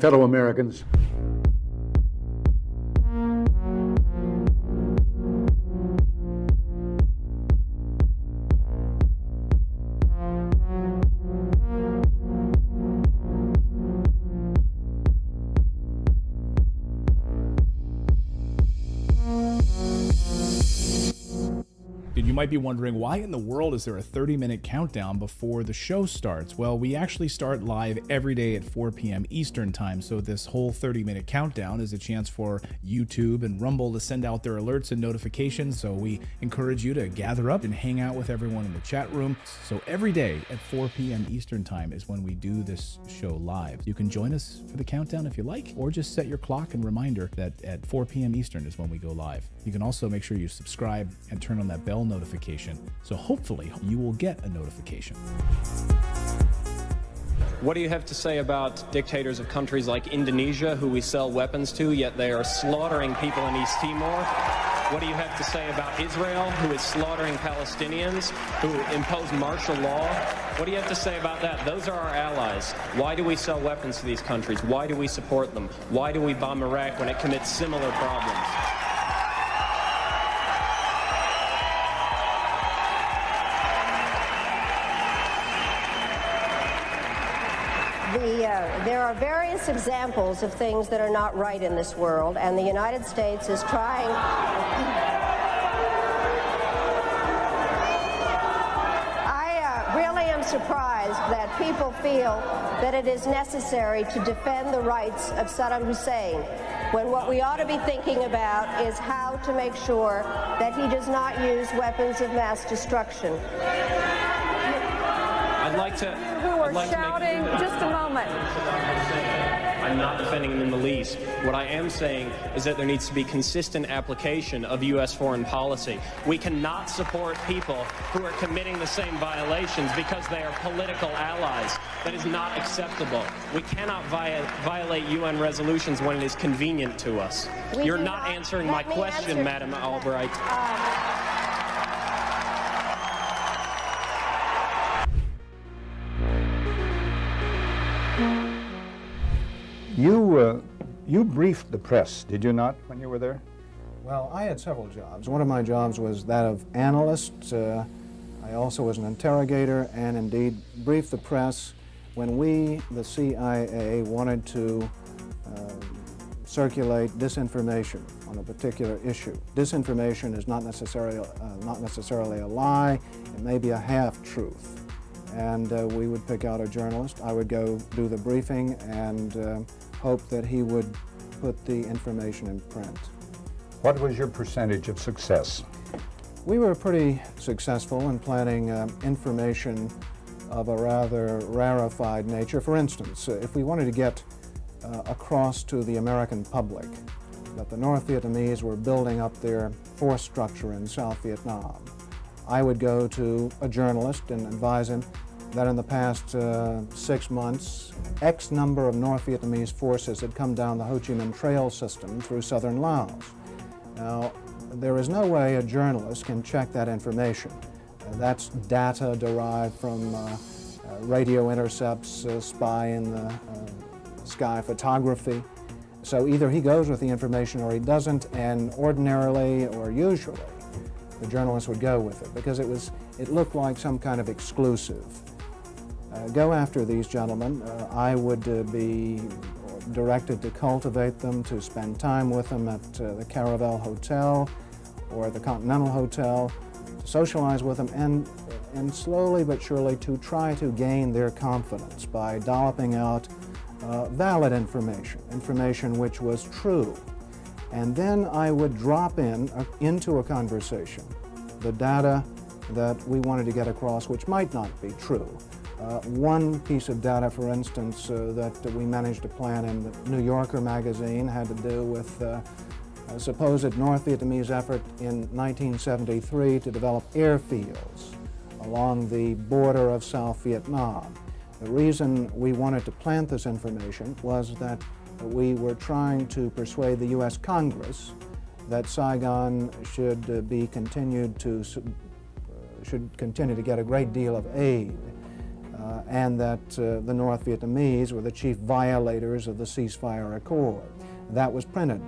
fellow Americans. You might be wondering, why in the world is there a 30-minute countdown before the show starts? Well, we actually start live every day at 4 p.m. Eastern time, so this whole 30-minute countdown is a chance for YouTube and Rumble to send out their alerts and notifications, so we encourage you to gather up and hang out with everyone in the chat room. So every day at 4 p.m. Eastern time is when we do this show live. You can join us for the countdown if you like, or just set your clock and reminder that at 4 p.m. Eastern is when we go live. You can also make sure you subscribe and turn on that bell notification, so hopefully you will get a notification. What do you have to say about dictators of countries like Indonesia, who we sell weapons to, yet they are slaughtering people in East Timor? What do you have to say about Israel, who is slaughtering Palestinians, who impose martial law? What do you have to say about that? Those are our allies. Why do we sell weapons to these countries? Why do we support them? Why do we bomb Iraq when it commits similar problems? There are various examples of things that are not right in this world, and the United States is trying. I really am surprised that people feel that it is necessary to defend the rights of Saddam Hussein, when what we ought to be thinking about is how to make sure that he does not use weapons of mass destruction. I'd like to. Who are shouting? Just a moment. I'm not defending him in the least. What I am saying is that there needs to be consistent application of U.S. foreign policy. We cannot support people who are committing the same violations because they are political allies. That is not acceptable. We cannot violate UN resolutions when it is convenient to us. You're not answering my question, Madam Albright. You briefed the press, did you not, when you were there? Well, I had several jobs. One of my jobs was that of analyst. I also was an interrogator and indeed briefed the press when we, the CIA, wanted to circulate disinformation on a particular issue. Disinformation is not necessarily a lie. It may be a half-truth. And we would pick out a journalist. I would go do the briefing and hope that he would put the information in print. What was your percentage of success? We were pretty successful in planning information of a rather rarefied nature. For instance, if we wanted to get across to the American public that the North Vietnamese were building up their force structure in South Vietnam, I would go to a journalist and advise him that in the past 6 months, X number of North Vietnamese forces had come down the Ho Chi Minh Trail system through southern Laos. Now, there is no way a journalist can check that information. That's data derived from radio intercepts, spy in the sky photography. So either he goes with the information or he doesn't, and ordinarily or usually, the journalist would go with it because it looked like some kind of exclusive. Go after these gentlemen. I would be directed to cultivate them, to spend time with them at the Caravel Hotel or the Continental Hotel, to socialize with them, and slowly but surely to try to gain their confidence by dolloping out valid information which was true. And then I would drop into a conversation the data that we wanted to get across, which might not be true. One piece of data, for instance, that we managed to plant in the New Yorker magazine had to do with a supposed North Vietnamese effort in 1973 to develop airfields along the border of South Vietnam. The reason we wanted to plant this information was that we were trying to persuade the U.S. Congress that Saigon should continue to get a great deal of aid and that the North Vietnamese were the chief violators of the ceasefire accord. That was printed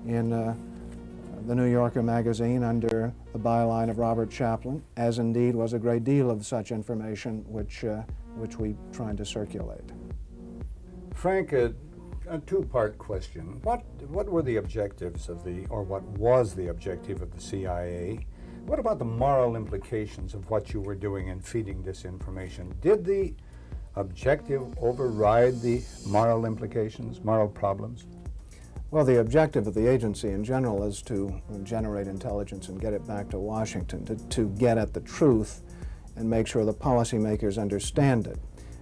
in the New Yorker magazine under the byline of Robert Chaplin, as indeed was a great deal of such information which we tried to circulate. Frank, a two-part question. What were the objectives of what was the objective of the CIA? What about the moral implications of what you were doing in feeding disinformation? Did the objective override the moral implications, moral problems? Well, the objective of the agency in general is to generate intelligence and get it back to Washington, to get at the truth and make sure the policymakers understand it.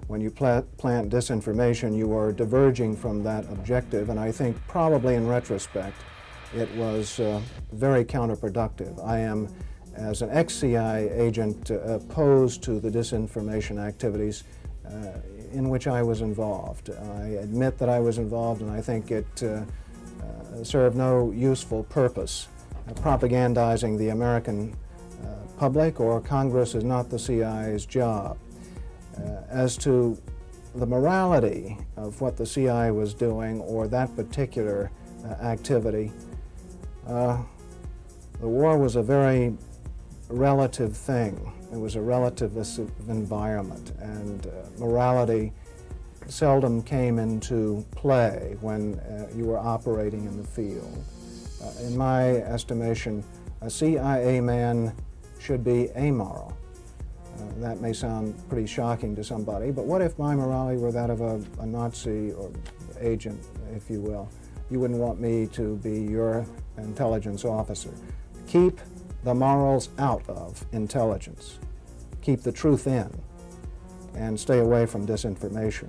When you plant disinformation, you are diverging from that objective, and I think probably in retrospect it was very counterproductive. I am, as an ex-CIA agent, opposed to the disinformation activities in which I was involved. I admit that I was involved, and I think it served no useful purpose. Propagandizing the American public or Congress is not the CIA's job. As to the morality of what the CIA was doing or that particular activity, the war was a very relative thing. It was a relativist environment, and morality seldom came into play when you were operating in the field. In my estimation, a CIA man should be amoral. That may sound pretty shocking to somebody, but what if my morality were that of a Nazi or agent, if you will? You wouldn't want me to be your intelligence officer. Keep the morals out of intelligence. Keep the truth in, and stay away from disinformation.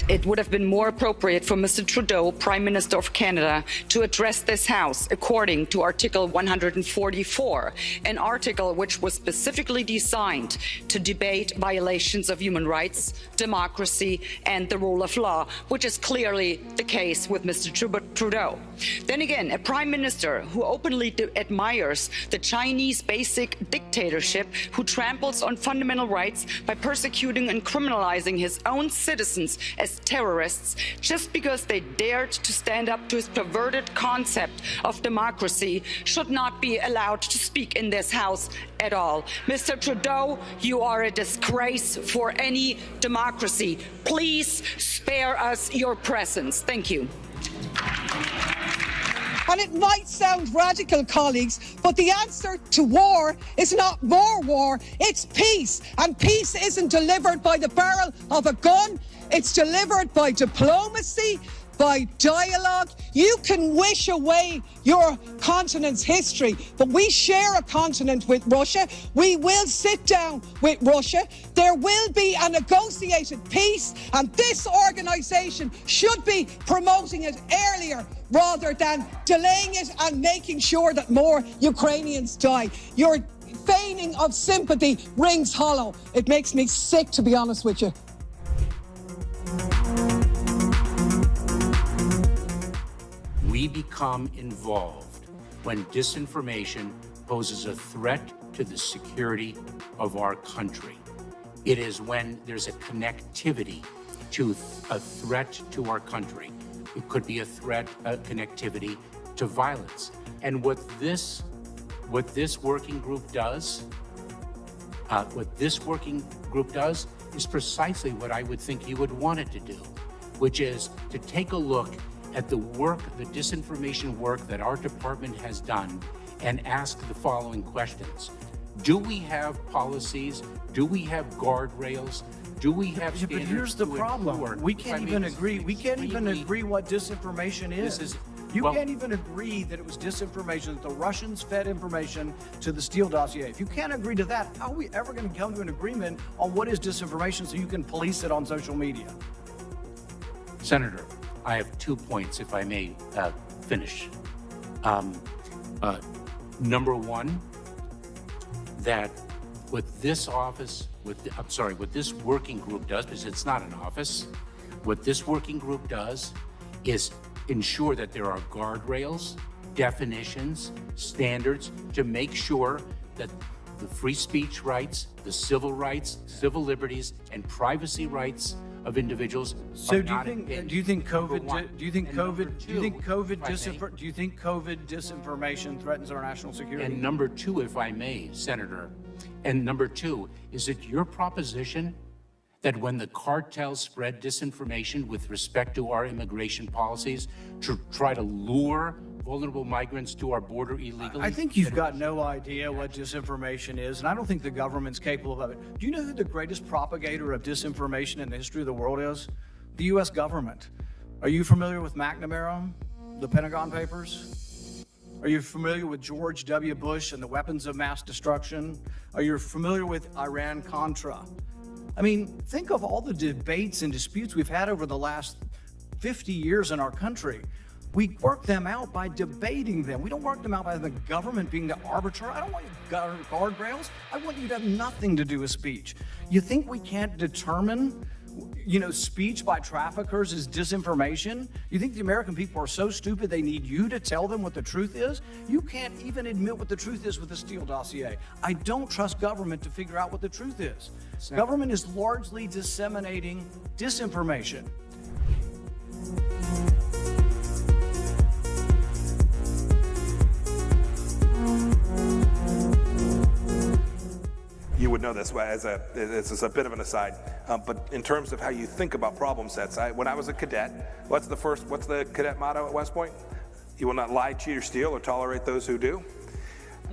It would have been more appropriate for Mr. Trudeau, Prime Minister of Canada, to address this House according to Article 144, an article which was specifically designed to debate violations of human rights, democracy, and the rule of law, which is clearly the case with Mr. Trudeau. Then again, a Prime Minister who openly admires the Chinese basic dictatorship, who tramples on fundamental rights by persecuting and criminalizing his own citizens as terrorists just because they dared to stand up to his perverted concept of democracy, should not be allowed to speak in this House at all. Mr. Trudeau, you are a disgrace for any democracy. Please spare us your presence. Thank you. And it might sound radical, colleagues, but the answer to war is not more war, it's peace. And peace isn't delivered by the barrel of a gun, it's delivered by diplomacy, by dialogue. You can wish away your continent's history, but we share a continent with Russia. We will sit down with Russia. There will be a negotiated peace, and this organisation should be promoting it earlier rather than delaying it and making sure that more Ukrainians die. Your feigning of sympathy rings hollow. It makes me sick, to be honest with you. We become involved when disinformation poses a threat to the security of our country. It is when there's a connectivity to a threat to our country. It could be a threat, a connectivity to violence. And what this working group does, is precisely what I would think you would want it to do, which is to take a look at the work, the disinformation work that our department has done, and ask the following questions. Do we have policies? Do we have guardrails? Do we have standards? But here's the problem. We can't even agree. We can't even agree what disinformation is. You can't even agree that it was disinformation, that the Russians fed information to the Steele dossier. If you can't agree to that, how are we ever going to come to an agreement on what is disinformation so you can police it on social media? Senator, I have 2 points, if I may finish. Number one, that what this office, what this working group does, because it's not an office, what this working group does is ensure that there are guardrails definitions, standards to make sure that the free speech rights, the civil rights, civil liberties, and privacy rights of individuals. So do you think COVID disinformation threatens our national security? And number two, if I may, Senator, and number two, is it your proposition that when the cartels spread disinformation with respect to our immigration policies to try to lure vulnerable migrants to our border illegally? I think you've got no idea what disinformation is, and I don't think the government's capable of it. Do you know who the greatest propagator of disinformation in the history of the world is? The U.S. government. Are you familiar with McNamara, the Pentagon Papers? Are you familiar with George W. Bush and the weapons of mass destruction? Are you familiar with Iran-Contra? I mean, think of all the debates and disputes we've had over the last 50 years in our country. We work them out by debating them. We don't work them out by the government being the arbiter. I don't want you guardrails. I want you to have nothing to do with speech. You think we can't determine, speech by traffickers is disinformation? You think the American people are so stupid they need you to tell them what the truth is? You can't even admit what the truth is with the Steele dossier. I don't trust government to figure out what the truth is. Government is largely disseminating disinformation. You would know this this is a bit of an aside, but in terms of how you think about problem sets, when I was a cadet, what's the cadet motto at West Point? You will not lie, cheat, or steal, or tolerate those who do.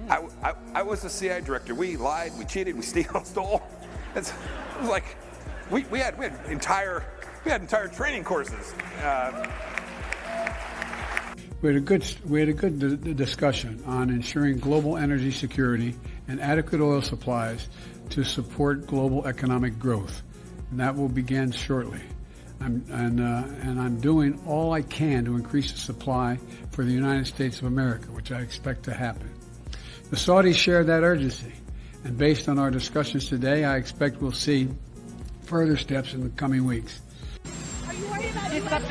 I was the CIA director. We lied, we cheated, we stole. It was like we had entire training courses. We had a good discussion on ensuring global energy security and adequate oil supplies to support global economic growth, and that will begin shortly. I'm doing all I can to increase the supply for the United States of America, which I expect to happen. The Saudis share that urgency, and based on our discussions today, I expect we'll see further steps in the coming weeks. Are you worried about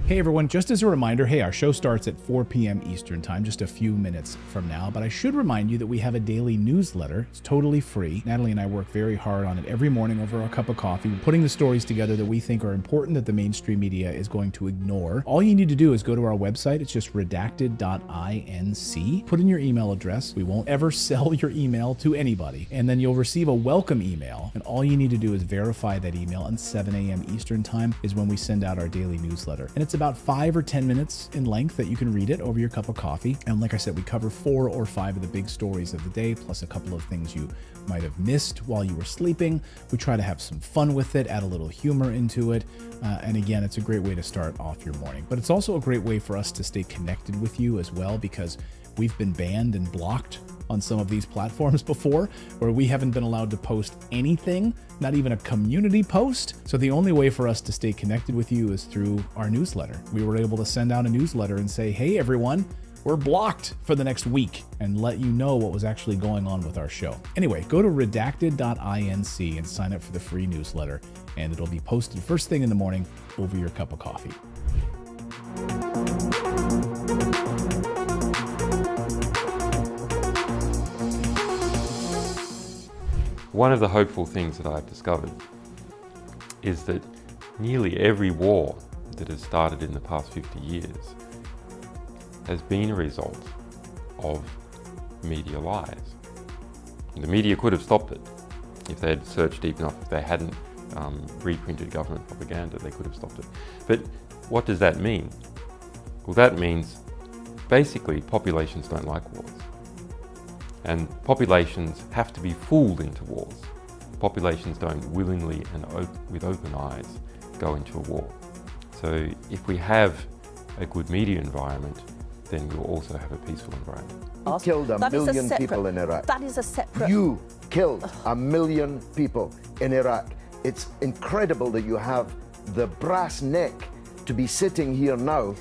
Hey everyone, just as a reminder, our show starts at 4 p.m. Eastern Time, just a few minutes from now, but I should remind you that we have a daily newsletter. It's totally free. Natalie and I work very hard on it every morning over a cup of coffee, putting the stories together that we think are important that the mainstream media is going to ignore. All you need to do is go to our website. It's just redacted.inc. Put in your email address. We won't ever sell your email to anybody. And then you'll receive a welcome email, and all you need to do is verify that email, and 7 a.m. Eastern Time is when we send out our daily newsletter. And it's about 5 or 10 minutes in length that you can read it over your cup of coffee. And like I said, we cover 4 or 5 of the big stories of the day, plus a couple of things you might have missed while you were sleeping. We try to have some fun with it, add a little humor into it. And again, it's a great way to start off your morning. But it's also a great way for us to stay connected with you as well, because we've been banned and blocked on some of these platforms before, where we haven't been allowed to post anything, not even a community post. So the only way for us to stay connected with you is through our newsletter. We were able to send out a newsletter and say, hey everyone, we're blocked for the next week, and let you know what was actually going on with our show. Anyway, go to redacted.inc and sign up for the free newsletter, and it'll be posted first thing in the morning over your cup of coffee. One of the hopeful things that I've discovered is that nearly every war that has started in the past 50 years has been a result of media lies. The media could have stopped it if they had searched deep enough. If they hadn't reprinted government propaganda, they could have stopped it. But what does that mean? Well, that means basically populations don't like wars. And populations have to be fooled into wars. Populations don't willingly and with open eyes go into a war. So if we have a good media environment, then we'll also have a peaceful environment. You killed a million people in Iraq. That is a separate... You killed 1 million people in Iraq. It's incredible that you have the brass neck to be sitting here now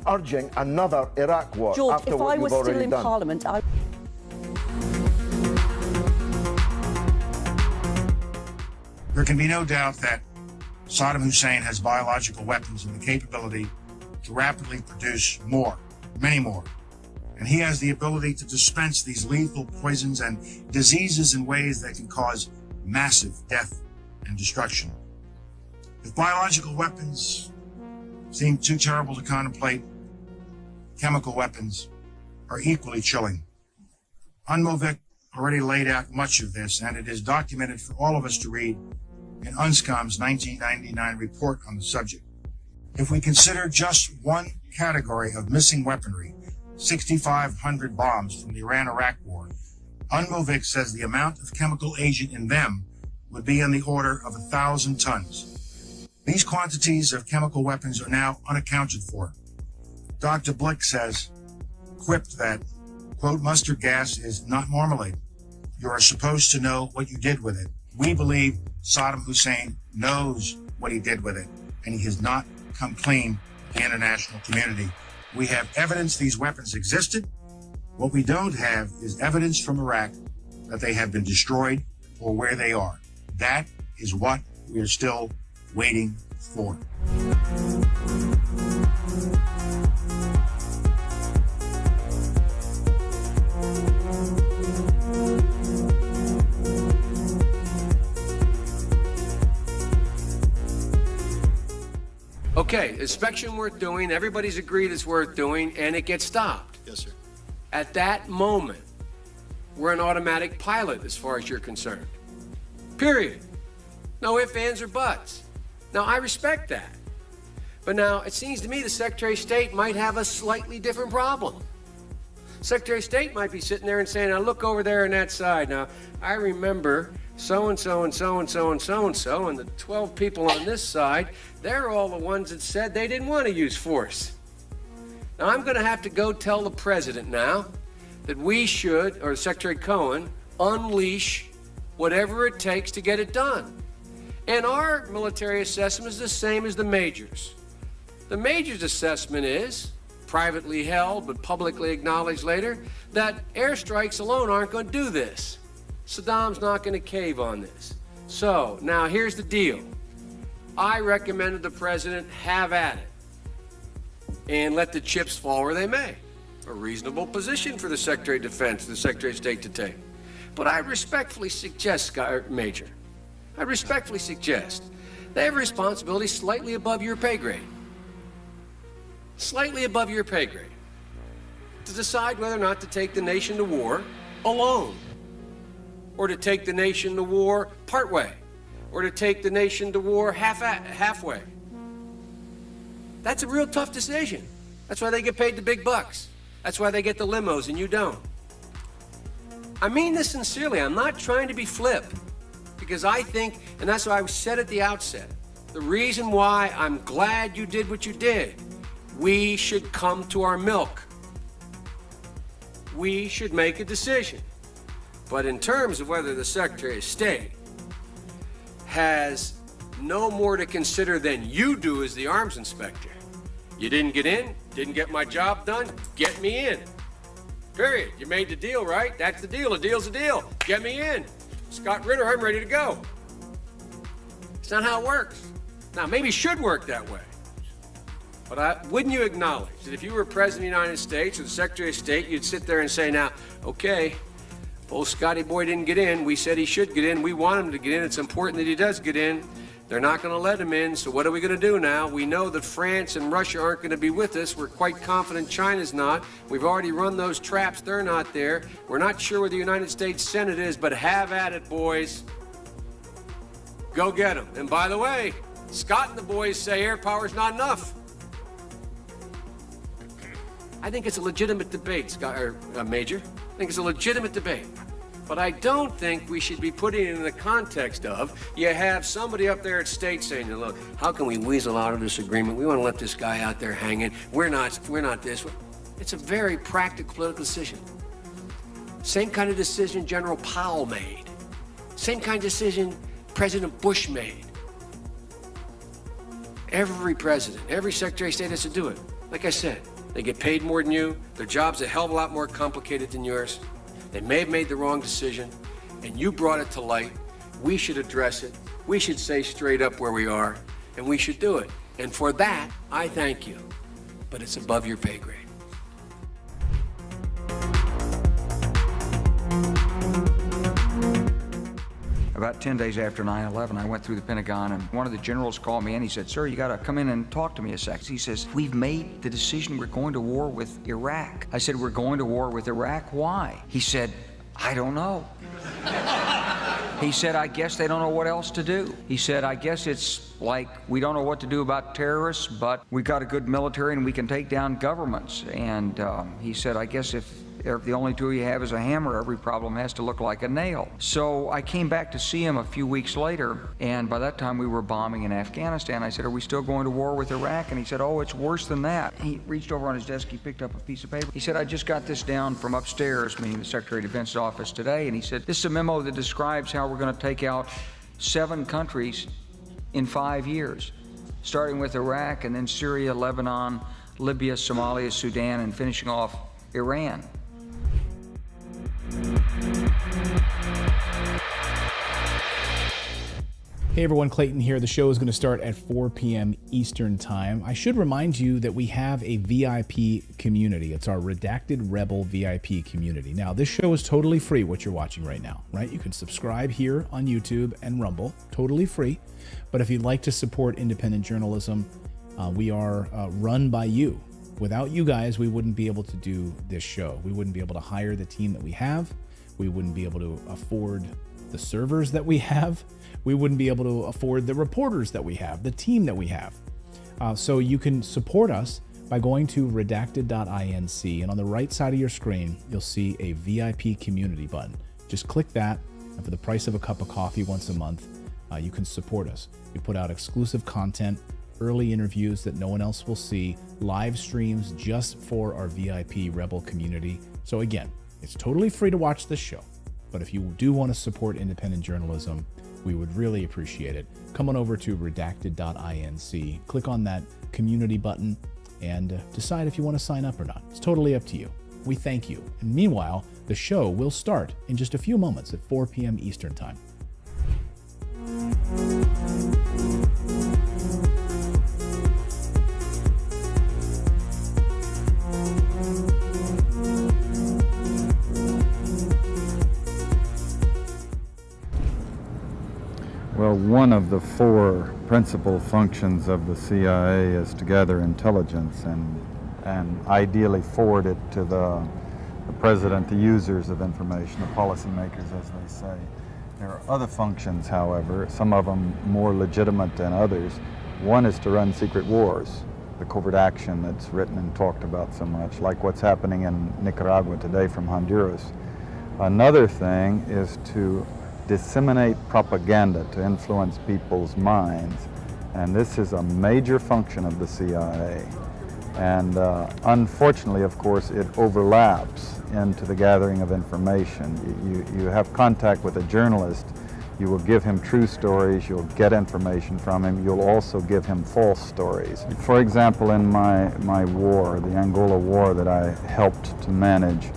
urging another Iraq war George, after if what I you've was already still in done. Parliament, There can be no doubt that Saddam Hussein has biological weapons and the capability to rapidly produce more, many more. And he has the ability to dispense these lethal poisons and diseases in ways that can cause massive death and destruction. If biological weapons seem too terrible to contemplate, chemical weapons are equally chilling. UNMOVIC already laid out much of this, and it is documented for all of us to read in UNSCOM's 1999 report on the subject. If we consider just one category of missing weaponry, 6,500 bombs from the Iran-Iraq war, UNMOVIC says the amount of chemical agent in them would be in the order of 1,000 tons. These quantities of chemical weapons are now unaccounted for. Dr. Blick says, quipped that, quote, mustard gas is not marmalade. You are supposed to know what you did with it. We believe Saddam Hussein knows what he did with it, and he has not come clean to the international community. We have evidence these weapons existed. What we don't have is evidence from Iraq that they have been destroyed or where they are. That is what we are still waiting for. Okay, inspection worth doing, everybody's agreed it's worth doing, and it gets stopped. Yes, sir. At that moment, we're an automatic pilot as far as you're concerned. Period. No ifs, ands, or buts. Now, I respect that. But now, it seems to me the Secretary of State might have a slightly different problem. Secretary of State might be sitting there and saying, now look over there on that side. Now, I remember so-and-so and so-and-so and so-and-so, and the 12 people on this side, they're all the ones that said they didn't want to use force. Now, I'm going to have to go tell the president now that we should, or Secretary Cohen, unleash whatever it takes to get it done. And our military assessment is the same as the majors. The majors' assessment is, privately held but publicly acknowledged later, that airstrikes alone aren't going to do this. Saddam's not going to cave on this. So, now here's the deal. I recommended the president have at it and let the chips fall where they may. A reasonable position for the Secretary of Defense, the Secretary of State to take. But I respectfully suggest, Major, I respectfully suggest they have a responsibility slightly above your pay grade. Slightly above your pay grade. To decide whether or not to take the nation to war alone, or to take the nation to war partway, or to take the nation to war halfway. That's a real tough decision. That's why they get paid the big bucks. That's why they get the limos and you don't. I mean this sincerely. I'm not trying to be flip, because I think, and that's why I said at the outset, the reason why I'm glad you did what you did, we should come to our milk. We should make a decision. But in terms of whether the Secretary of State has no more to consider than you do as the arms inspector, you didn't get in, didn't get my job done, get me in. Period. You made the deal, right? That's the deal. A deal's a deal. Get me in. Scott Ritter, I'm ready to go. It's not how it works. Now, maybe it should work that way. But wouldn't you acknowledge that if you were President of the United States or the Secretary of State, you'd sit there and say, now, okay, old Scotty boy didn't get in. We said he should get in. We want him to get in. It's important that he does get in. They're not going to let him in, so what are we going to do now? We know that France and Russia aren't going to be with us. We're quite confident China's not. We've already run those traps. They're not there. We're not sure where the United States Senate is, but have at it, boys. Go get them. And by the way, Scott and the boys say air power's not enough. I think it's a legitimate debate, Scott, Major. I think it's a legitimate debate. But I don't think we should be putting it in the context of, you have somebody up there at state saying, look, how can we weasel out of this agreement? We want to let this guy out there hanging. We're not this. It's a very practical political decision. Same kind of decision General Powell made. Same kind of decision President Bush made. Every president, every Secretary of State has to do it. Like I said, They get paid more than you. Their job's a hell of a lot more complicated than yours. They may have made the wrong decision, and you brought it to light. We should address it. We should say straight up where we are, and we should do it. And for that, I thank you. But it's above your pay grade. About 10 days after 9/11, I went through the Pentagon, and one of the generals called me and he said, "Sir, you got to come in and talk to me a sec." He says, "We've made the decision. We're going to war with Iraq." I said, "We're going to war with Iraq? Why?" He said, "I don't know." He said, "I guess they don't know what else to do." He said, "I guess it's like we don't know what to do about terrorists, but we got a good military and we can take down governments." And he said, "I guess if the only tool you have is a hammer, every problem has to look like a nail." So I came back to see him a few weeks later, and by that time we were bombing in Afghanistan. I said, "Are we still going to war with Iraq?" And he said, "Oh, it's worse than that." He reached over on his desk, he picked up a piece of paper. He said, "I just got this down from upstairs," meaning the Secretary of Defense's office today, and he said, "This is a memo that describes how we're going to take out 7 countries in 5 years, starting with Iraq and then Syria, Lebanon, Libya, Somalia, Sudan, and finishing off Iran." Hey everyone, Clayton here. The show is going to start at 4 p.m. Eastern Time. I should remind you that we have a VIP community. It's our Redacted Rebel VIP community. Now, this show is totally free, what you're watching right now, right? You can subscribe here on YouTube and Rumble, totally free. But if you'd like to support independent journalism, we are run by you. Without you guys, we wouldn't be able to do this show. We wouldn't be able to hire the team that we have. We wouldn't be able to afford the servers that we have. We wouldn't be able to afford the reporters that we have, the team that we have. So you can support us by going to redacted.inc, and on the right side of your screen, you'll see a VIP community button. Just click that, and for the price of a cup of coffee once a month, you can support us. We put out exclusive content, early interviews that no one else will see, live streams just for our VIP Rebel community. So again, it's totally free to watch this show, but if you do want to support independent journalism, we would really appreciate it. Come on over to redacted.inc, click on that community button, and decide if you want to sign up or not. It's totally up to you. We thank you. And meanwhile, the show will start in just a few moments at 4 p.m. Eastern Time. Well, one of the 4 principal functions of the CIA is to gather intelligence and ideally forward it to the president, the users of information, the policymakers, as they say. There are other functions, however, some of them more legitimate than others. One is to run secret wars, the covert action that's written and talked about so much, like what's happening in Nicaragua today from Honduras. Another thing is to disseminate propaganda to influence people's minds, and this is a major function of the CIA. And unfortunately, of course, it overlaps into the gathering of information. You have contact with a journalist, you will give him true stories, you'll get information from him, you'll also give him false stories. For example, in my war, the Angola war that I helped to manage,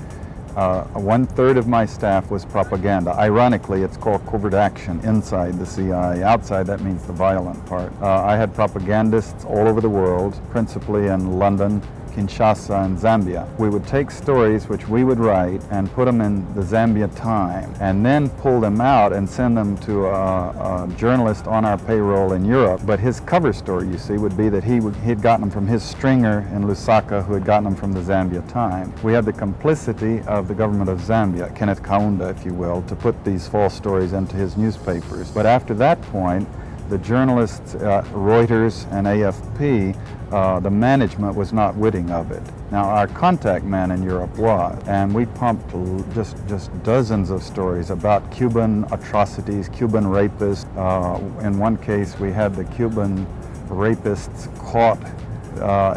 1/3 of my staff was propaganda. Ironically, it's called covert action inside the CIA. Outside, that means the violent part. I had propagandists all over the world, principally in London, Kinshasa, and Zambia. We would take stories which we would write and put them in the Zambia Time, and then pull them out and send them to a journalist on our payroll in Europe. But his cover story, you see, would be that he'd gotten them from his stringer in Lusaka, who had gotten them from the Zambia Time. We had the complicity of the government of Zambia, Kenneth Kaunda, if you will, to put these false stories into his newspapers. But after that point, the journalists, Reuters and AFP, the management was not witting of it. Now, our contact man in Europe was, and we pumped just dozens of stories about Cuban atrocities, Cuban rapists. In one case, we had the Cuban rapists caught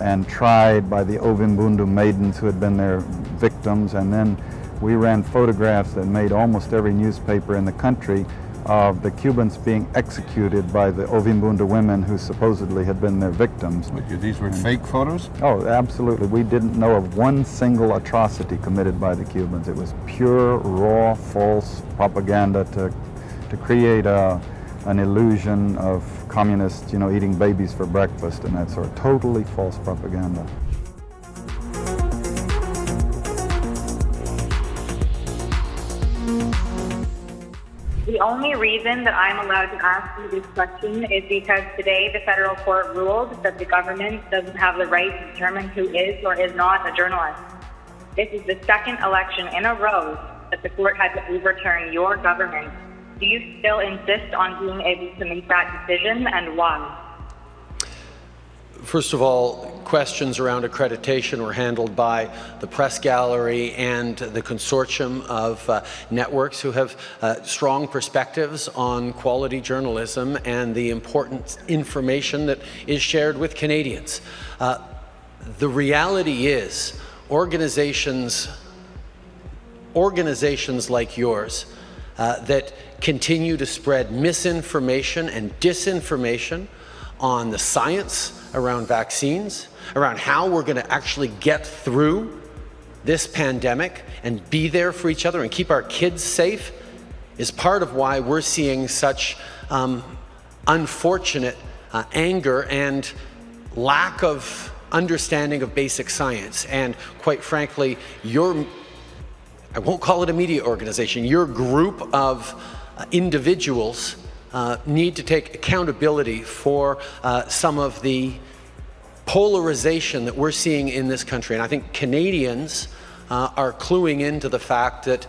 and tried by the Ovimbundu maidens who had been their victims, and then we ran photographs that made almost every newspaper in the country of the Cubans being executed by the Ovimbunda women who supposedly had been their victims. These were fake photos? Oh, absolutely. We didn't know of one single atrocity committed by the Cubans. It was pure, raw, false propaganda to create an illusion of communists, eating babies for breakfast and that sort of totally false propaganda. The only reason that I'm allowed to ask you this question is because today the federal court ruled that the government doesn't have the right to determine who is or is not a journalist. This is the second election in a row that the court had to overturn your government. Do you still insist on being able to make that decision, and why? First of all, questions around accreditation were handled by the press gallery and the consortium of networks who have strong perspectives on quality journalism and the important information that is shared with Canadians. The reality is organizations like yours that continue to spread misinformation and disinformation on the science around vaccines, around how we're going to actually get through this pandemic and be there for each other and keep our kids safe, is part of why we're seeing such unfortunate anger and lack of understanding of basic science. And quite frankly, I won't call it a media organization, your group of individuals need to take accountability for some of the polarization that we're seeing in this country. And I think Canadians are cluing into the fact that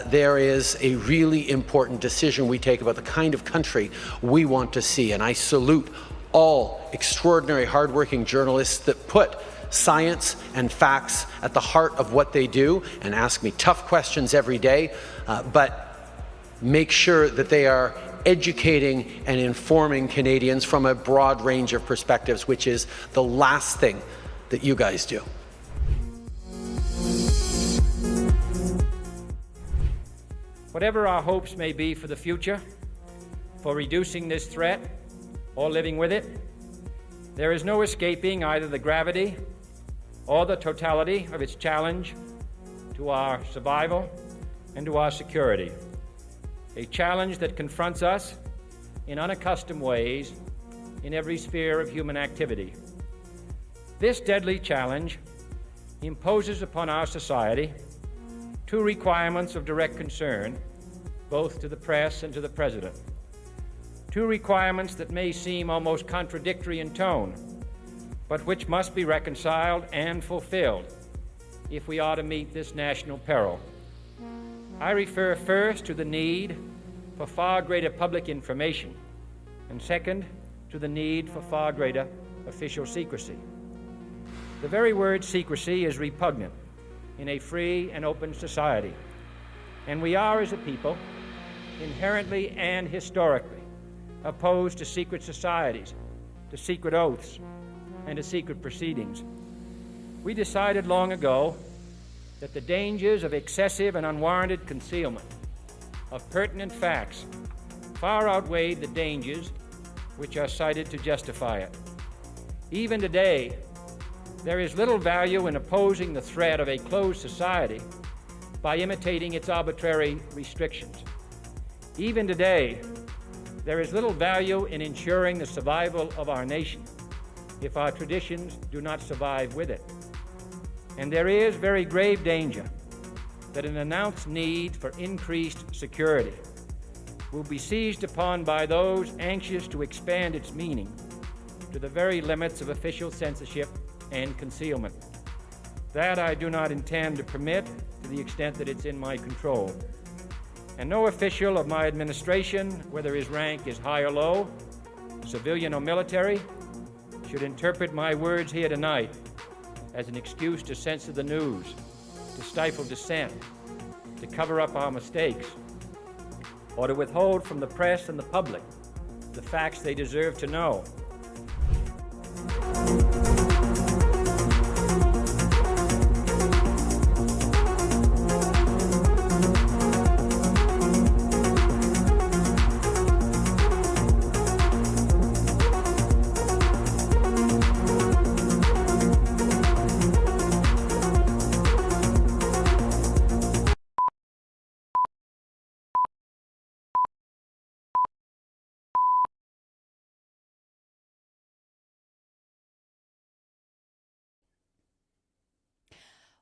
there is a really important decision we take about the kind of country we want to see. And I salute all extraordinary hardworking journalists that put science and facts at the heart of what they do and ask me tough questions every day, but make sure that they are educating and informing Canadians from a broad range of perspectives, which is the last thing that you guys do. Whatever our hopes may be for the future, for reducing this threat or living with it, there is no escaping either the gravity or the totality of its challenge to our survival and to our security. A challenge that confronts us in unaccustomed ways in every sphere of human activity. This deadly challenge imposes upon our society two requirements of direct concern, both to the press and to the President. Two requirements that may seem almost contradictory in tone, but which must be reconciled and fulfilled if we are to meet this national peril. I refer first to the need for far greater public information, and second, to the need for far greater official secrecy. The very word secrecy is repugnant in a free and open society, and we are, as a people, inherently and historically opposed to secret societies, to secret oaths, and to secret proceedings. We decided long ago that the dangers of excessive and unwarranted concealment of pertinent facts far outweighed the dangers which are cited to justify it. Even today, there is little value in opposing the threat of a closed society by imitating its arbitrary restrictions. Even today, there is little value in ensuring the survival of our nation if our traditions do not survive with it. And there is very grave danger that an announced need for increased security will be seized upon by those anxious to expand its meaning to the very limits of official censorship and concealment. That I do not intend to permit to the extent that it's in my control. And no official of my administration, whether his rank is high or low, civilian or military, should interpret my words here tonight as an excuse to censor the news, to stifle dissent, to cover up our mistakes, or to withhold from the press and the public the facts they deserve to know.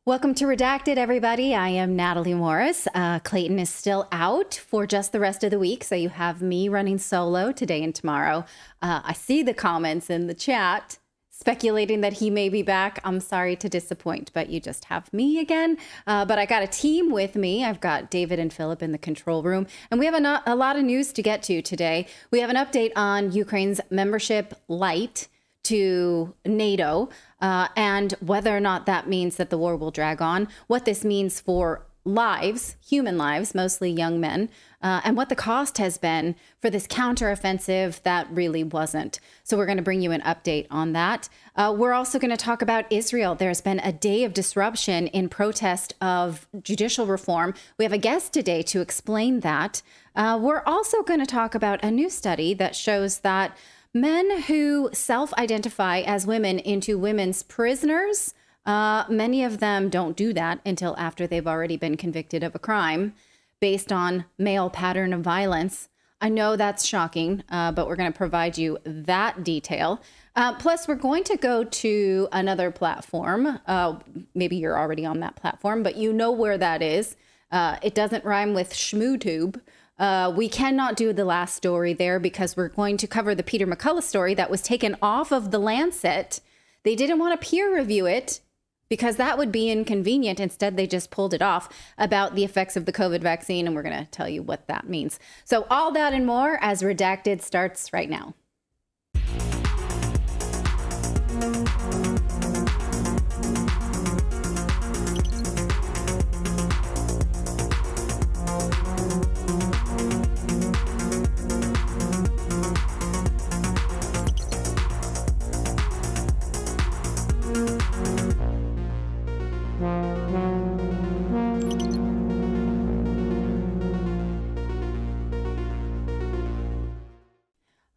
Welcome to Redacted, everybody. I am Natali Morris. Clayton is still out for just the rest of the week, so you have me running solo today and tomorrow. I see the comments in the chat speculating that he may be back. I'm sorry to disappoint, but you just have me again. But I got a team with me. I've got David and Philip in the control room, and we have a lot of news to get to today. We have an update on Ukraine's membership light to NATO, and whether or not that means that the war will drag on, what this means for lives, human lives, mostly young men, and what the cost has been for this counteroffensive that really wasn't. So we're going to bring you an update on that. We're also going to talk about Israel. There's been a day of disruption in protest of judicial reform. We have a guest today to explain that. We're also going to talk about a new study that shows that men who self-identify as women into women's prisoners, many of them don't do that until after they've already been convicted of a crime based on male pattern of violence. I know that's shocking, but we're going to provide you that detail. Plus, we're going to go to another platform. Maybe you're already on that platform, but you know where that is. It doesn't rhyme with SchmooTube. We cannot do the last story there because we're going to cover the Peter McCullough story that was taken off of The Lancet. They didn't want to peer review it because that would be inconvenient. Instead, they just pulled it off about the effects of the COVID vaccine, and we're going to tell you what that means. So all that and more as Redacted starts right now.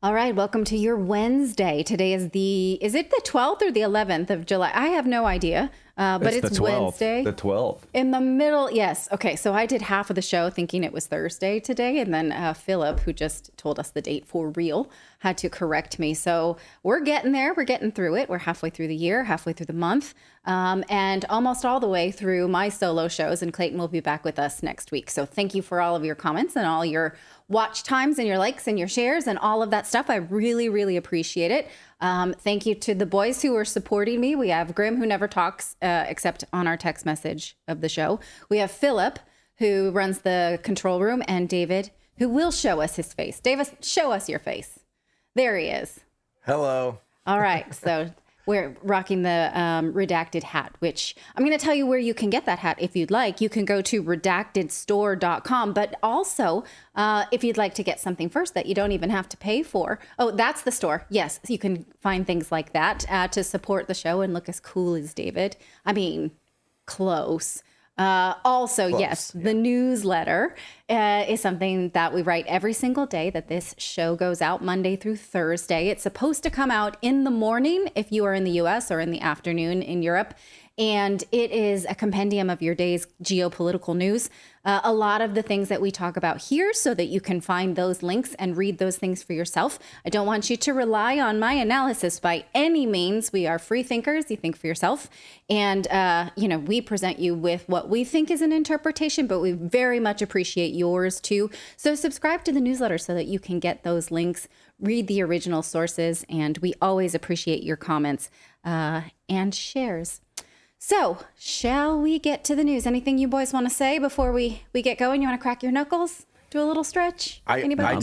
All right, welcome to your Wednesday. Today is is it the 12th or the 11th of July? I have no idea, but it's Wednesday. The 12th. In the middle, yes. Okay, so I did half of the show thinking it was Thursday today, and then Philip, who just told us the date for real, had to correct me. So we're getting there. We're getting through it. We're halfway through the year, halfway through the month, and almost all the way through my solo shows, and Clayton will be back with us next week. So thank you for all of your comments and all your watch times and your likes and your shares and all of that stuff. I really, really appreciate it. Thank you to the boys who are supporting me. We have Grim, who never talks except on our text message of the show. We have Philip, who runs the control room, and David, who will show us his face. David, show us your face. There he is. Hello. All right. So we're rocking the Redacted hat, which I'm going to tell you where you can get that hat if you'd like. You can go to redactedstore.com. But also, if you'd like to get something first that you don't even have to pay for. Oh, that's the store. Yes, you can find things like that to support the show and look as cool as David. I mean, close. Also, Close, yes, the newsletter is something that we write every single day that this show goes out Monday through Thursday. It's supposed to come out in the morning if you are in the US or in the afternoon in Europe. And it is a compendium of your day's geopolitical news. A lot of the things that we talk about here so that you can find those links and read those things for yourself. I don't want you to rely on my analysis by any means. We are free thinkers. You think for yourself. And, we present you with what we think is an interpretation, but we very much appreciate yours too. So subscribe to the newsletter so that you can get those links, read the original sources, and we always appreciate your comments and shares. So, shall we get to the news? Anything you boys want to say before we get going? You want to crack your knuckles? Do a little stretch? Anybody? I'm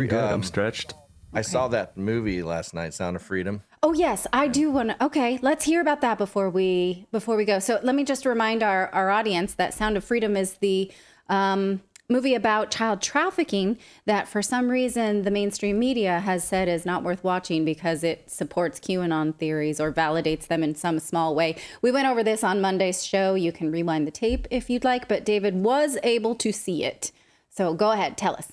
good. I'm stretched. Okay. I saw that movie last night, Sound of Freedom. Oh, yes, I do want to. Okay, let's hear about that before we go. So let me just remind our audience that Sound of Freedom is the movie about child trafficking that for some reason the mainstream media has said is not worth watching because it supports QAnon theories or validates them in some small way. We went over this on Monday's show. You can rewind the tape if you'd like, but David was able to see it. So go ahead, tell us.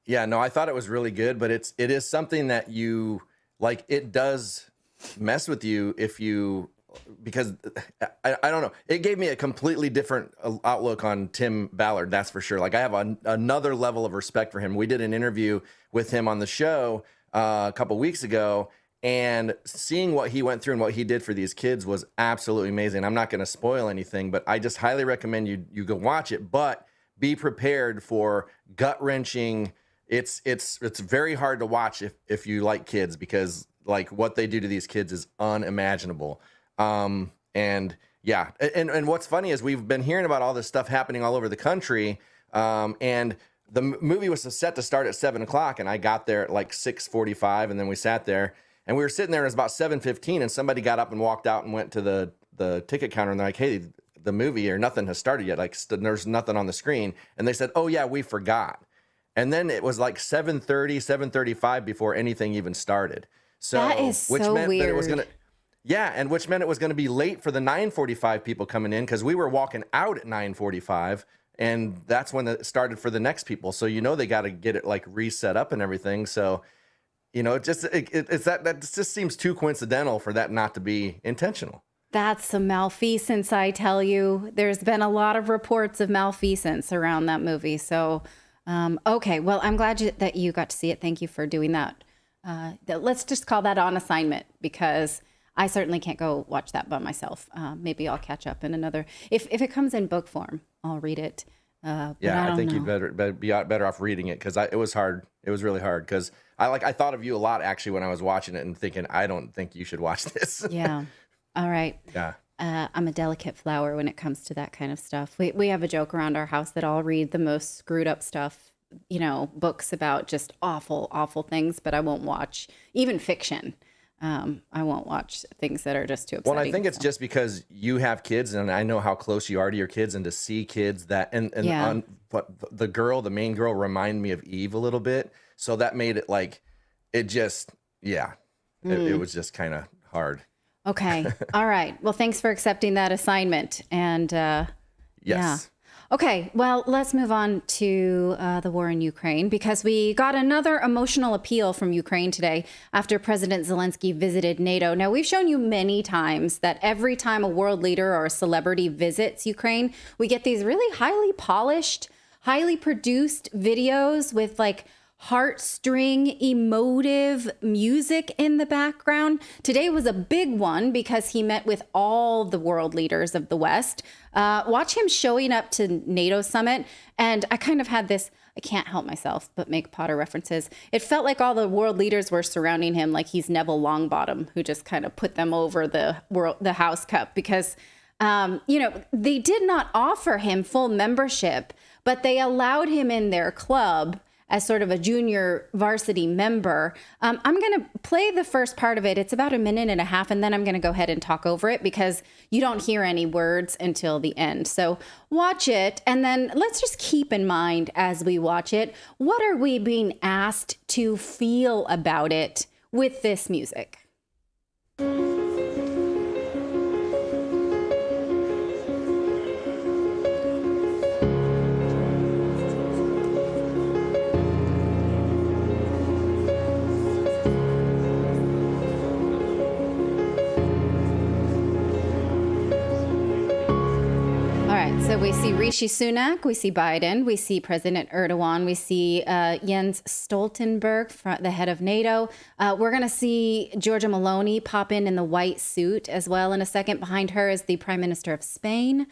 Yeah, no, I thought it was really good, but it is something that you like. It does mess with you because I don't know. It gave me a completely different outlook on Tim Ballard. That's for sure. Like I have another level of respect for him. We did an interview with him on the show a couple weeks ago, And seeing what he went through and what he did for these kids was absolutely amazing. I'm not going to spoil anything, but I just highly recommend you go watch it, but be prepared for gut-wrenching. It's very hard to watch if you like kids, because like what they do to these kids is unimaginable. And yeah, and what's funny is we've been hearing about all this stuff happening all over the country, and the movie was set to start at 7 o'clock, and I got there at like 6:45, and then we sat there, and we were sitting there, and it was about 7:15, and somebody got up and walked out and went to the ticket counter, and they're like, hey, the movie or nothing has started yet. Like there's nothing on the screen. And they said, oh yeah, we forgot. And then it was like 7:30, 7:35 before anything even started. So that is which so meant weird. that it was gonna, yeah, and which meant it was going to be late for the 9:45 people coming in, because we were walking out at 9:45, and that's when it started for the next people. So they got to get it like reset up and everything. So it just seems too coincidental for that not to be intentional. That's some malfeasance, I tell you. There's been a lot of reports of malfeasance around that movie. So, okay. Well, I'm glad that you got to see it. Thank you for doing that. Let's just call that on assignment, because I certainly can't go watch that by myself. Maybe I'll catch up in another. If it comes in book form, I'll read it. Yeah, I think you'd better be better off reading it, because it was hard. It was really hard, because I thought of you a lot actually when I was watching it and thinking, I don't think you should watch this. Yeah. All right. Yeah. I'm a delicate flower when it comes to that kind of stuff. We have a joke around our house that I'll read the most screwed up stuff, books about just awful, awful things, but I won't watch even fiction. I won't watch things that are just too upsetting. Well, I think it's just because you have kids, and I know how close you are to your kids, and to see kids that, but the main girl reminded me of Eve a little bit. So that made it like, it just, it was just kind of hard. Okay. All right. Well, thanks for accepting that assignment. And yes. Yeah. Okay. Well, let's move on to the war in Ukraine, because we got another emotional appeal from Ukraine today after President Zelensky visited NATO. Now, we've shown you many times that every time a world leader or a celebrity visits Ukraine, we get these really highly polished, highly produced videos with like heartstring, emotive music in the background. Today was a big one because he met with all the world leaders of the West. Watch him showing up to NATO summit. And I kind of had this, I can't help myself but make Potter references. It felt like all the world leaders were surrounding him like he's Neville Longbottom, who just kind of put them over the House Cup, because they did not offer him full membership, but they allowed him in their club as sort of a junior varsity member. I'm going to play the first part of it. It's about 1.5 minutes, and then I'm going to go ahead and talk over it, because you don't hear any words until the end. So watch it, and then let's just keep in mind as we watch it, what are we being asked to feel about it with this music? So we see Rishi Sunak, we see Biden, we see President Erdogan, we see Jens Stoltenberg, the head of NATO. We're going to see Giorgia Meloni pop in the white suit as well in a second. Behind her is the Prime Minister of Spain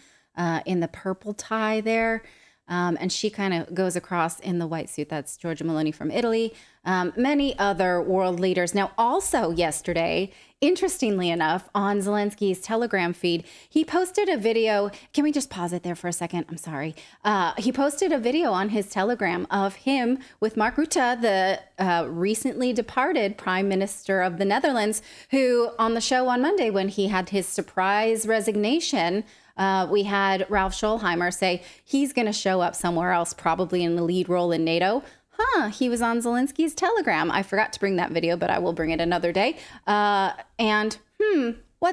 in the purple tie there. And she kind of goes across in the white suit. That's Giorgia Meloni from Italy. Many other world leaders. Now, also yesterday, interestingly enough, on Zelensky's Telegram feed, he posted a video. Can we just pause it there for a second? I'm sorry. He posted a video on his Telegram of him with Mark Rutte, the recently departed Prime Minister of the Netherlands, who on the show on Monday, when he had his surprise resignation, we had Ralph Scholheimer say he's going to show up somewhere else, probably in the lead role in NATO. He was on Zelensky's Telegram. I forgot to bring that video, but I will bring it another day. What's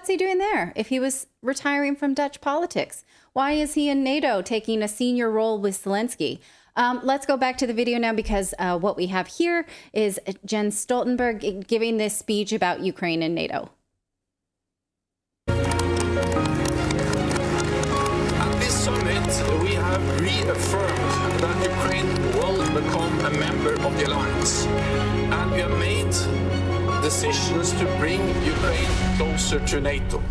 he doing there if he was retiring from Dutch politics? Why is he in NATO taking a senior role with Zelensky? Let's go back to the video now, because what we have here is Jens Stoltenberg giving this speech about Ukraine and NATO. We have reaffirmed that Ukraine will become a member of the alliance, and we have made decisions to bring Ukraine closer to NATO.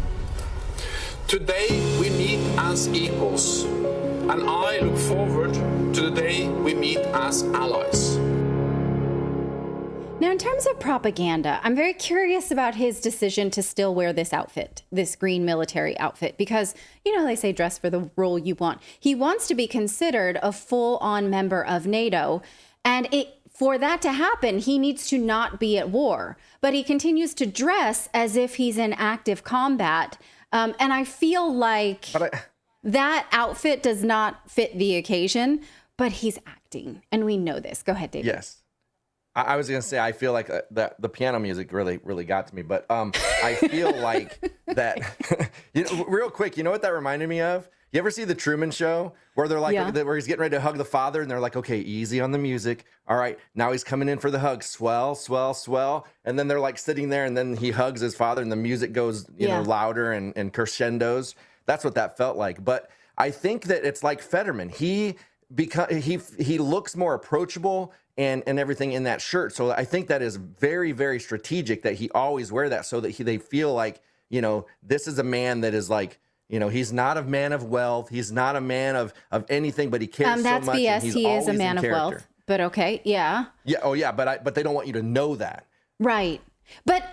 Today we meet as equals, and I look forward to the day we meet as allies. Now, in terms of propaganda, I'm very curious about his decision to still wear this outfit, this green military outfit, because, you know, they say dress for the role you want. He wants to be considered a full-on member of NATO, and for that to happen, he needs to not be at war. But he continues to dress as if he's in active combat, and I feel like that outfit does not fit the occasion, but he's acting, and we know this. Go ahead, David. Yes. I was going to say, I feel like the piano music really got to me, but I feel like that, real quick, you know what that reminded me of? You ever see The Truman Show where they're like, where he's getting ready to hug the father and they're like, okay, easy on the music. All right, now he's coming in for the hug. Swell, swell, swell. And then they're like sitting there and then he hugs his father and the music goes, you know, louder and crescendos. That's what that felt like. But I think that it's like Fetterman. He looks more approachable and everything in that shirt. So I think that is very, very strategic that he always wear that so that they feel like, you know, this is a man that is like, you know, he's not a man of wealth. He's not a man of anything, but he cares that's so much. BS. And he's He is a always man in of character. wealth. But okay, yeah. Yeah. Oh, yeah. But they don't want you to know that. Right. But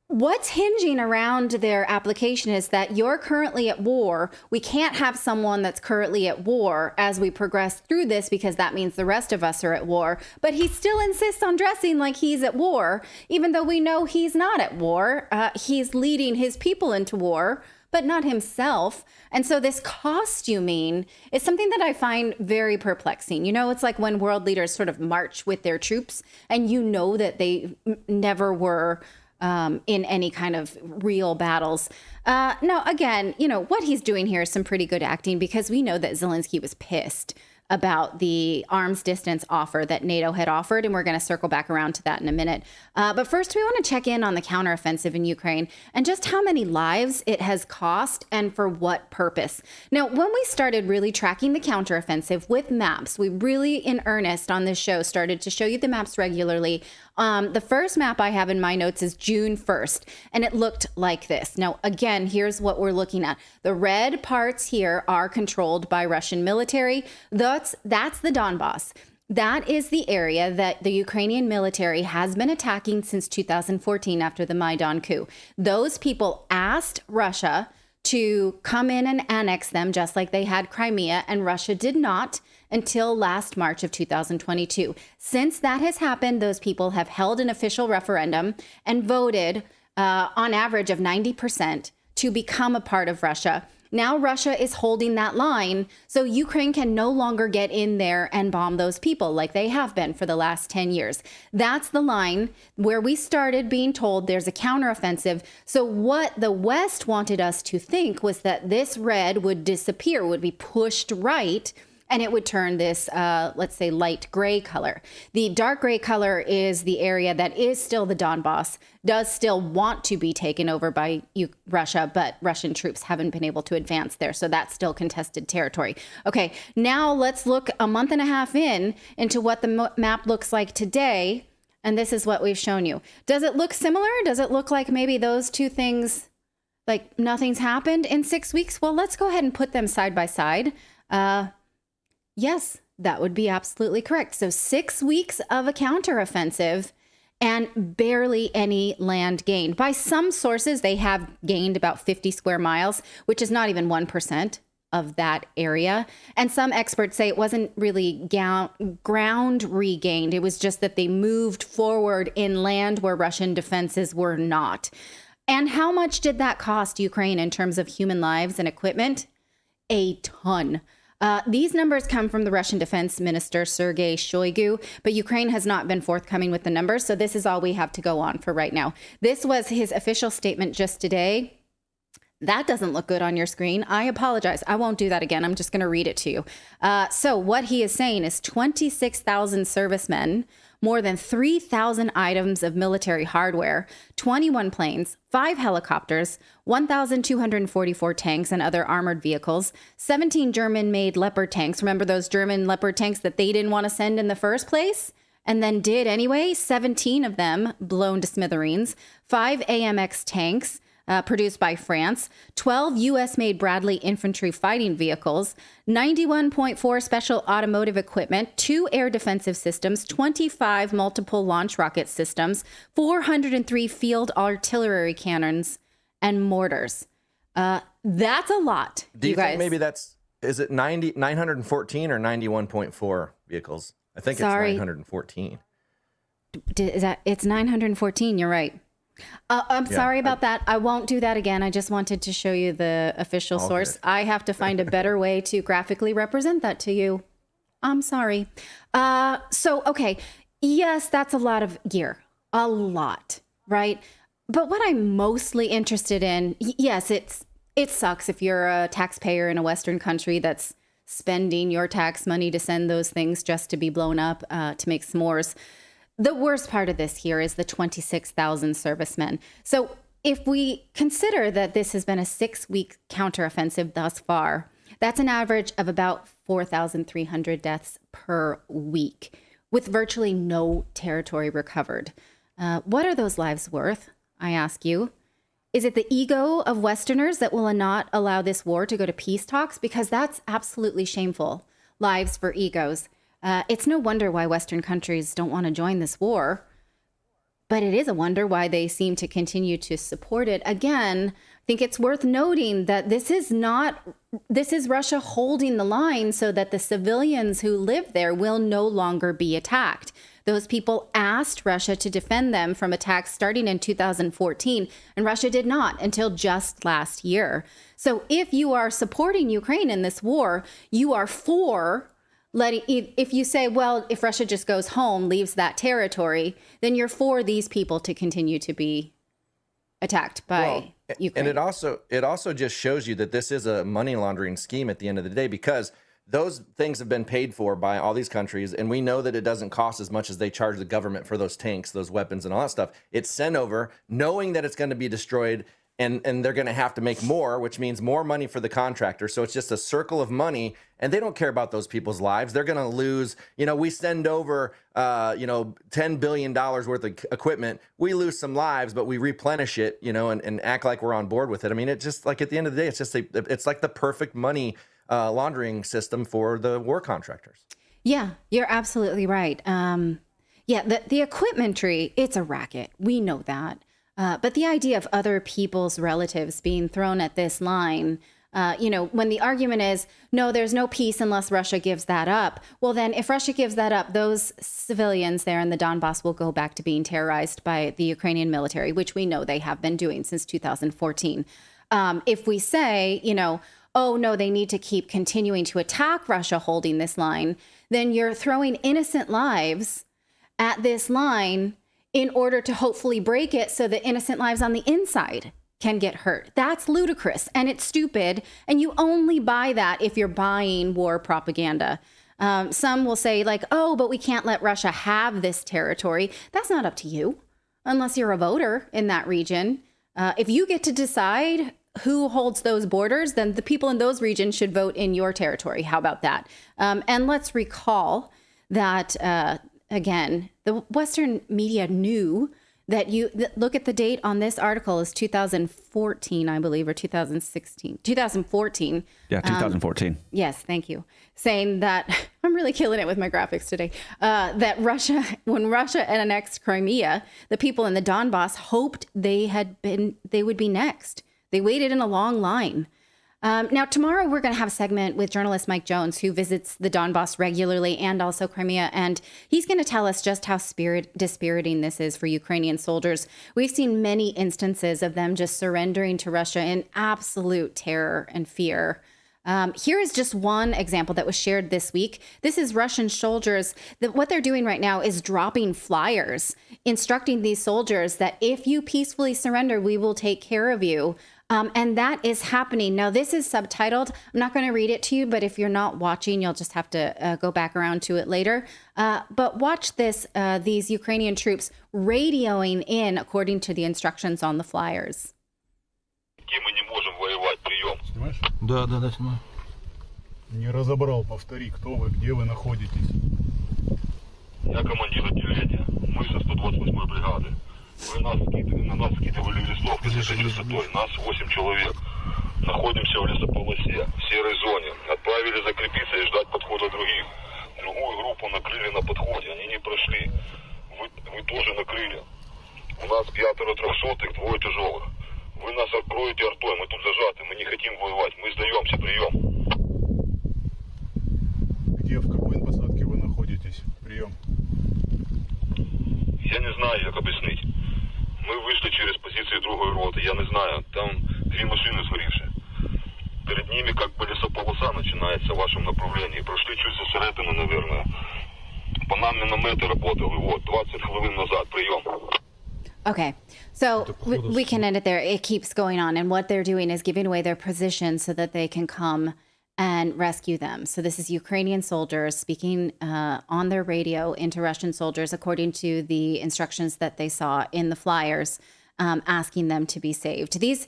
what's hinging around their application is that you're currently at war. We can't have someone that's currently at war as we progress through this because that means the rest of us are at war. But he still insists on dressing like he's at war, even though we know he's not at war. He's leading his people into war, but not himself. And so this costuming is something that I find very perplexing. You know, it's like when world leaders sort of march with their troops and you know that they never were in any kind of real battles. No, again, you know, what he's doing here is some pretty good acting because we know that Zelensky was pissed about the arms distance offer that NATO had offered, and we're going to circle back around to that in a minute. But first, we want to check in on the counteroffensive in Ukraine and just how many lives it has cost and for what purpose. Now, when we started really tracking the counteroffensive with maps, we really, in earnest on this show, started to show you the maps regularly. The first map I have in my notes is June 1st, and it looked like this. Now, again, here's what we're looking at. The red parts here are controlled by Russian military. That's the Donbass. That is the area that the Ukrainian military has been attacking since 2014 after the Maidan coup. Those people asked Russia to come in and annex them just like they had Crimea, and Russia did not until last March of 2022. Since that has happened, those people have held an official referendum and voted on average of 90% to become a part of Russia. Now Russia is holding that line, so Ukraine can no longer get in there and bomb those people like they have been for the last 10 years. That's the line where we started being told there's a counteroffensive. So what the West wanted us to think was that this red would disappear, would be pushed right, and it would turn this, let's say, light gray color. The dark gray color is the area that is still the Donbass, does still want to be taken over by Russia, but Russian troops haven't been able to advance there. So that's still contested territory. Okay, now let's look a month and a half into what the map looks like today. And this is what we've shown you. Does it look similar? Does it look like maybe those two things, like nothing's happened in 6 weeks? Well, let's go ahead and put them side by side. Yes, that would be absolutely correct. So 6 weeks of a counteroffensive and barely any land gained. By some sources, they have gained about 50 square miles, which is not even 1% of that area. And some experts say it wasn't really ground regained. It was just that they moved forward in land where Russian defenses were not. And how much did that cost Ukraine in terms of human lives and equipment? A ton. These numbers come from the Russian Defense Minister, Sergei Shoigu, but Ukraine has not been forthcoming with the numbers, so this is all we have to go on for right now. This was his official statement just today. That doesn't look good on your screen. I apologize. I won't do that again. I'm just going to read it to you. So what he is saying is 26,000 servicemen, more than 3,000 items of military hardware, 21 planes, 5 helicopters, 1,244 tanks and other armored vehicles, 17 German-made Leopard tanks. Remember those German Leopard tanks that they didn't want to send in the first place? and then did anyway. 17 of them blown to smithereens, 5 AMX tanks produced by France, 12 U.S.-made Bradley infantry fighting vehicles, 91.4 special automotive equipment, 2 air defensive systems, 25 multiple launch rocket systems, 403 field artillery cannons, and mortars. That's a lot. Do you think guys. maybe is it 914 or 91.4 vehicles? I think it's 914. It's 914. You're right. I'm sorry about that. I won't do that again. I just wanted to show you the official source. I have to find a better way to graphically represent that to you. I'm sorry. Okay. Yes, that's a lot of gear. A lot, right? But what I'm mostly interested in, yes, it sucks if you're a taxpayer in a Western country that's spending your tax money to send those things just to be blown up to make s'mores. The worst part of this here is the 26,000 servicemen. So if we consider that this has been a 6-week counteroffensive thus far, that's an average of about 4,300 deaths per week, with virtually no territory recovered. What are those lives worth, I ask you? Is it the ego of Westerners that will not allow this war to go to peace talks? Because that's absolutely shameful. Lives for egos. It's no wonder why Western countries don't want to join this war, but it is a wonder why they seem to continue to support it. Again, I think it's worth noting that this is Russia holding the line so that the civilians who live there will no longer be attacked. Those people asked Russia to defend them from attacks starting in 2014, and Russia did not until just last year. So if you are supporting Ukraine in this war, you are for if you say, well, if Russia just goes home, leaves that territory, then you're for these people to continue to be attacked by Ukraine. And it also just shows you that this is a money laundering scheme at the end of the day, because those things have been paid for by all these countries, and we know that it doesn't cost as much as they charge the government for those tanks, those weapons, and all that stuff. It's sent over knowing that it's going to be destroyed, and they're going to have to make more, which means more money for the contractor. So it's just a circle of money, and they don't care about those people's lives. They're going to lose. We send over, $10 billion worth of equipment. We lose some lives, but we replenish it, and act like we're on board with it. I mean, it's just like at the end of the day, it's like the perfect money laundering system for the war contractors. Yeah, you're absolutely right. The equipment tree, it's a racket. We know that. But the idea of other people's relatives being thrown at this line, when the argument is, no, there's no peace unless Russia gives that up. Well, then if Russia gives that up, those civilians there in the Donbass will go back to being terrorized by the Ukrainian military, which we know they have been doing since 2014. If we say, oh, no, they need to keep continuing to attack Russia holding this line, then you're throwing innocent lives at this line in order to hopefully break it so that innocent lives on the inside can get hurt. That's ludicrous and it's stupid. And you only buy that if you're buying war propaganda. Some will say oh, but we can't let Russia have this territory. That's not up to you unless you're a voter in that region. If you get to decide who holds those borders, then the people in those regions should vote in your territory. How about that? And let's recall that again, the Western media knew that look at the date on this article is 2014, I believe, or 2016, 2014. Yeah, 2014. Yes, thank you. Saying that, I'm really killing it with my graphics today, that when Russia annexed Crimea, the people in the Donbass hoped they would be next. They waited in a long line. Now, tomorrow we're going to have a segment with journalist Mike Jones, who visits the Donbass regularly and also Crimea, and he's going to tell us just how dispiriting this is for Ukrainian soldiers. We've seen many instances of them just surrendering to Russia in absolute terror and fear. Here is just one example that was shared this week. This is Russian soldiers. What they're doing right now is dropping flyers, instructing these soldiers that if you peacefully surrender, we will take care of you. And that is happening. Now, this is subtitled. I'm not going to read it to you, but if you're not watching, you'll just have to go back around to it later. But watch this, these Ukrainian troops radioing in according to the instructions on the flyers. Да, снимаю. Не разобрал, повтори, кто вы, где вы находитесь. Я командир отделения. Мы со 128-й бригады. На нас скидывали листовки с этой частотой. Нас 8 человек. Находимся в лесополосе, в серой зоне. Отправили закрепиться и ждать подхода других. Другую группу накрыли на подходе. Они не прошли. Вы тоже накрыли. У нас 5 трехсотых, 2 тяжелых. Вы нас откроете артой. Мы тут зажаты. Мы не хотим воевать. Мы сдаемся. Прием. Где, в какой посадке вы находитесь? Прием. Я не знаю, как объяснить. Мы вышли через позиции другой роты. Я не знаю. Там 2 машины сгоревшие. Перед ними как бы лесополоса начинается в вашем направлении. Прошли чуть за середину, наверное. По нам миномети работали. Вот, 20 хвилин назад. Прием. Okay, so we can end it there. It keeps going on. And what they're doing is giving away their position so that they can come and rescue them. So this is Ukrainian soldiers speaking on their radio into Russian soldiers, according to the instructions that they saw in the flyers, asking them to be saved. These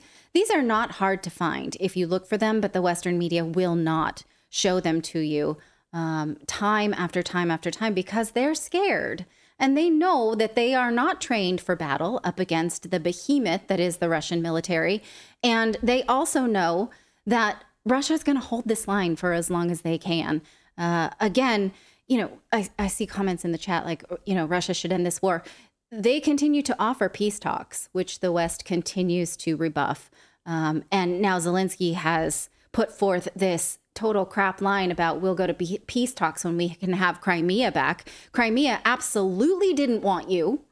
are not hard to find if you look for them, but the Western media will not show them to you time after time after time because they're scared. And they know that they are not trained for battle up against the behemoth that is the Russian military. And they also know that Russia is going to hold this line for as long as they can. Again, you know, I see comments in the chat like, you know, Russia should end this war. They continue to offer peace talks, which the West continues to rebuff. And now Zelensky has put forth this total crap line about we'll go to peace talks when we can have Crimea back. Crimea absolutely didn't want you.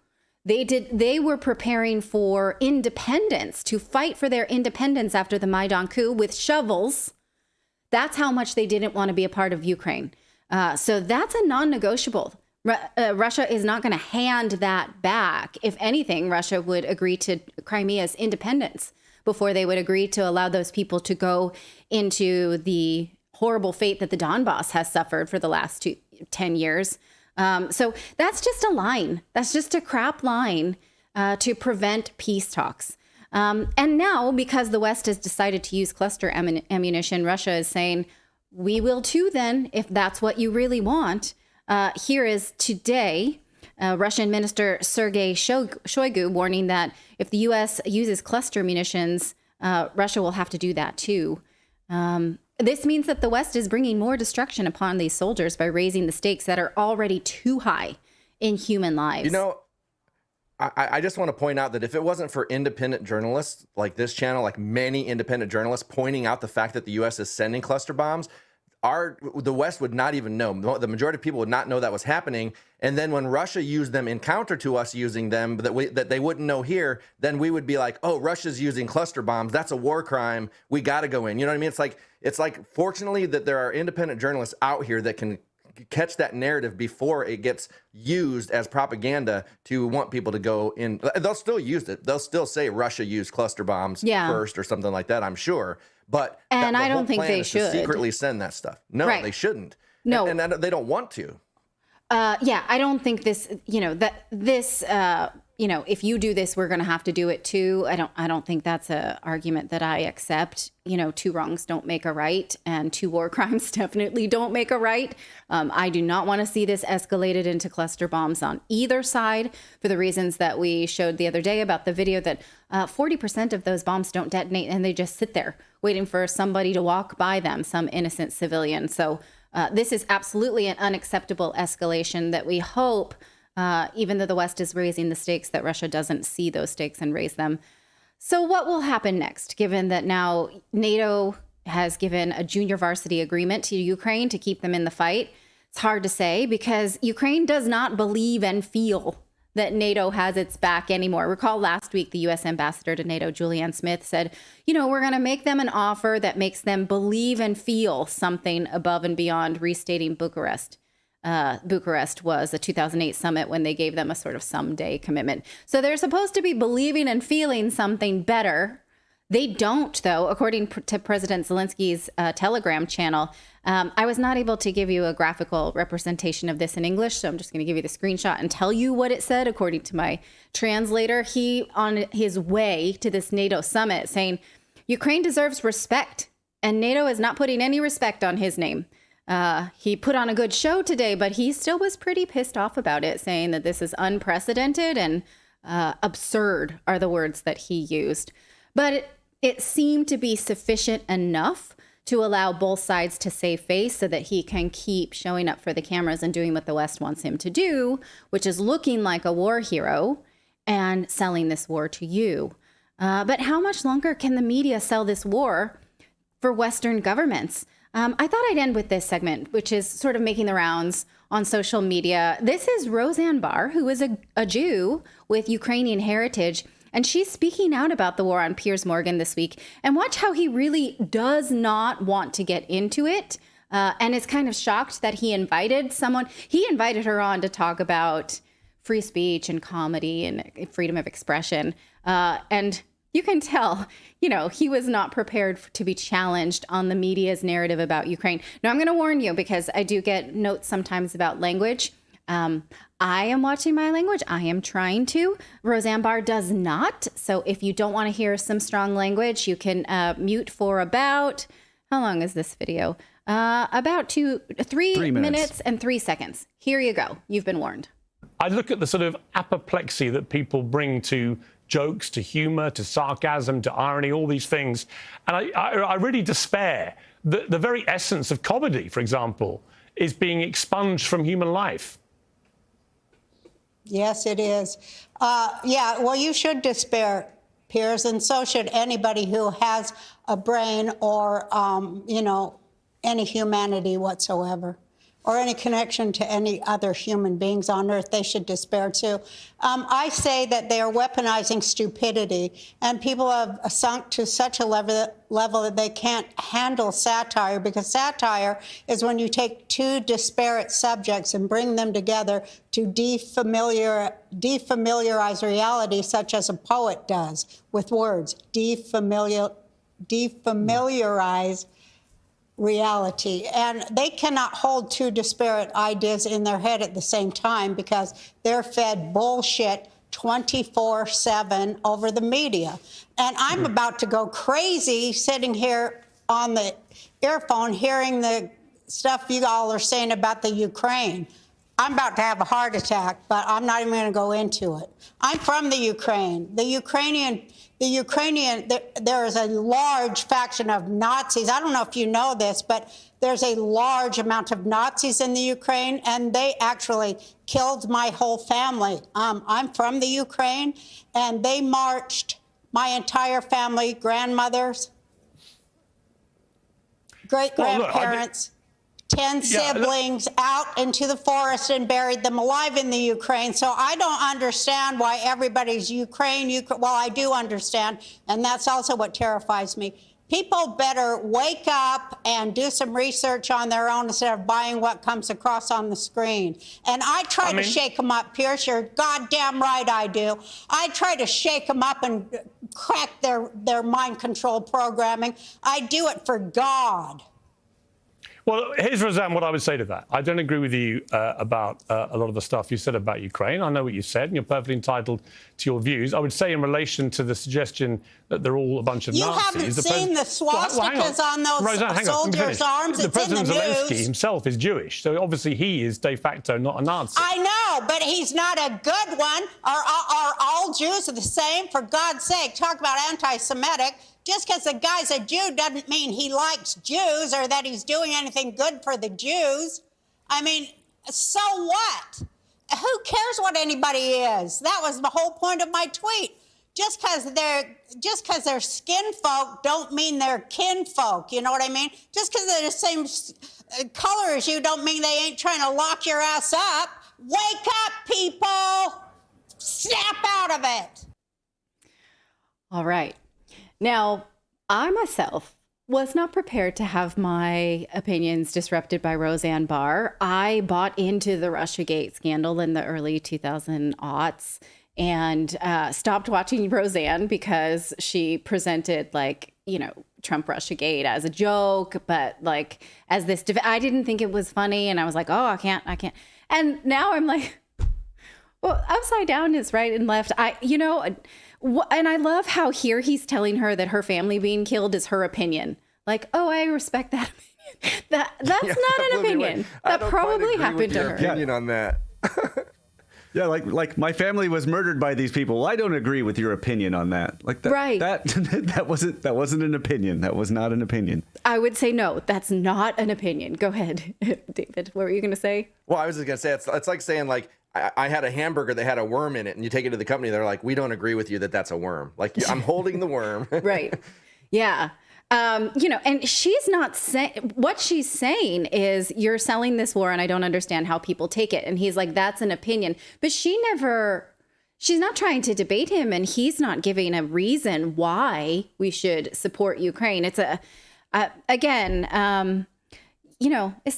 They were preparing for independence, to fight for their independence after the Maidan coup with shovels. That's how much they didn't want to be a part of Ukraine. So that's a non-negotiable. Russia is not going to hand that back. If anything, Russia would agree to Crimea's independence before they would agree to allow those people to go into the horrible fate that the Donbass has suffered for the last 10 years. So that's just a line. That's just a crap line to prevent peace talks. And now, because the West has decided to use cluster ammunition, Russia is saying, we will too then, if that's what you really want. Here is today, Russian Minister Sergei Shoigu warning that if the U.S. uses cluster munitions, Russia will have to do that too. This means that the West is bringing more destruction upon these soldiers by raising the stakes that are already too high in human lives. You know, I just want to point out that if it wasn't for independent journalists like this channel, like many independent journalists pointing out the fact that the U.S. is sending cluster bombs, the West would not even know. The majority of people would not know that was happening. And then when Russia used them in counter to us using them that they wouldn't know here, then we would be like, oh, Russia's using cluster bombs. That's a war crime. We got to go in. You know what I mean? It's like fortunately that there are independent journalists out here that can catch that narrative before it gets used as propaganda to want people to go in. They'll still use it. They'll still say Russia used cluster bombs first or something like that, I'm sure. But and I don't think they should secretly send that stuff. No, they shouldn't. No, and they don't want to. Yeah, I don't think this. If you do this, we're going to have to do it too. I don't think that's an argument that I accept. You know, 2 wrongs don't make a right, and 2 war crimes definitely don't make a right. I do not want to see this escalated into cluster bombs on either side for the reasons that we showed the other day about the video that 40% of those bombs don't detonate and they just sit there waiting for somebody to walk by them, some innocent civilian. So this is absolutely an unacceptable escalation that we hope, even though the West is raising the stakes, that Russia doesn't see those stakes and raise them. So what will happen next, given that now NATO has given a junior varsity agreement to Ukraine to keep them in the fight? It's hard to say because Ukraine does not believe and feel that NATO has its back anymore. Recall last week, the U.S. ambassador to NATO, Julianne Smith, said, you know, we're going to make them an offer that makes them believe and feel something above and beyond restating Bucharest. Bucharest was a 2008 summit when they gave them a sort of someday commitment. So they're supposed to be believing and feeling something better. They don't, though, according to President Zelensky's Telegram channel. I was not able to give you a graphical representation of this in English, so I'm just going to give you the screenshot and tell you what it said, according to my translator. He, on his way to this NATO summit, saying, Ukraine deserves respect, and NATO is not putting any respect on his name. He put on a good show today, but he still was pretty pissed off about it, saying that this is unprecedented and absurd are the words that he used. But it seemed to be sufficient enough to allow both sides to save face so that he can keep showing up for the cameras and doing what the West wants him to do, which is looking like a war hero and selling this war to you. But how much longer can the media sell this war for Western governments? I thought I'd end with this segment, which is sort of making the rounds on social media. This is Roseanne Barr, who is a Jew with Ukrainian heritage, and she's speaking out about the war on Piers Morgan this week. And watch how he really does not want to get into it, and is kind of shocked that he invited someone. He invited her on to talk about free speech and comedy and freedom of expression. And you can tell, he was not prepared to be challenged on the media's narrative about Ukraine. Now, I'm going to warn you, because I do get notes sometimes about language. I am watching my language. I am trying to. Roseanne Barr does not. So if you don't want to hear some strong language, you can mute for about, how long is this video? About 3 minutes and 3 seconds. Here you go. You've been warned. I look at the sort of apoplexy that people bring to jokes, to humor, to sarcasm, to irony, all these things. And I really despair. The very essence of comedy, for example, is being expunged from human life. Yes, it is. Yeah, well, you should despair, Piers, and so should anybody who has a brain or, any humanity whatsoever, or any connection to any other human beings on earth. They should despair too. I say that they are weaponizing stupidity, and people have sunk to such a level that they can't handle satire, because satire is when you take two disparate subjects and bring them together to defamiliarize reality, such as a poet does with words. Defamiliarize reality. And they cannot hold two disparate ideas in their head at the same time, because they're fed bullshit 24/7 over the media. And I'm about to go crazy sitting here on the earphone hearing the stuff you all are saying about the Ukraine. I'm about to have a heart attack, but I'm not even going to go into it. I'm from the Ukraine. The Ukrainian, there is a large faction of Nazis. I don't know if you know this, but there's a large amount of Nazis in the Ukraine, and they actually killed my whole family. I'm from the Ukraine, and they marched my entire family, grandmothers, great-grandparents, 10 siblings out into the forest and buried them alive in the Ukraine. So I don't understand why everybody's Ukraine. Well, I do understand, and that's also what terrifies me. People better wake up and do some research on their own instead of buying what comes across on the screen. And I try to shake them up, Pierce. You're goddamn right I do. I try to shake them up and crack their mind control programming. I do it for God. Well, here's, Roseanne, what I would say to that. I don't agree with you about a lot of the stuff you said about Ukraine. I know what you said, and you're perfectly entitled to your views. I would say in relation to the suggestion that they're all a bunch of Nazis... You haven't seen the swastikas on those Roseanne, soldiers' arms? It's in the news. President Zelensky himself is Jewish, so obviously he is de facto not a Nazi. I know, but he's not a good one. Are all Jews the same? For God's sake, talk about anti-Semitic. Just because the guy's a Jew doesn't mean he likes Jews or that he's doing anything good for the Jews. I mean, so what? Who cares what anybody is? That was the whole point of my tweet. Just because they're skin folk don't mean they're kin folk. You know what I mean? Just because they're the same color as you don't mean they ain't trying to lock your ass up. Wake up, people! Snap out of it! All right. Now, I myself was not prepared to have my opinions disrupted by Roseanne Barr. I bought into the Russiagate scandal in the early 2000s and stopped watching Roseanne because she presented Trump Russiagate as a joke, but as this, I didn't think it was funny. And I was like, oh, I can't. And now I'm like, well, upside down is right and left. And I love how here he's telling her that her family being killed is her opinion. Like, oh, I respect that opinion. That's not an opinion. That probably happened to her. Opinion on that. Yeah, like my family was murdered by these people. Well, I don't agree with your opinion on that. Like that, right. That wasn't an opinion. That was not an opinion. I would say no. That's not an opinion. Go ahead, David. What were you going to say? Well, I was just going to say it's like saying like I had a hamburger that had a worm in it, and you take it to the company. They're like, we don't agree with you that that's a worm. Like I'm holding the worm. Right. Yeah. And she's not saying, what she's saying is you're selling this war and I don't understand how people take it. And he's like, that's an opinion. But she's not trying to debate him, and he's not giving a reason why we should support Ukraine. It's it's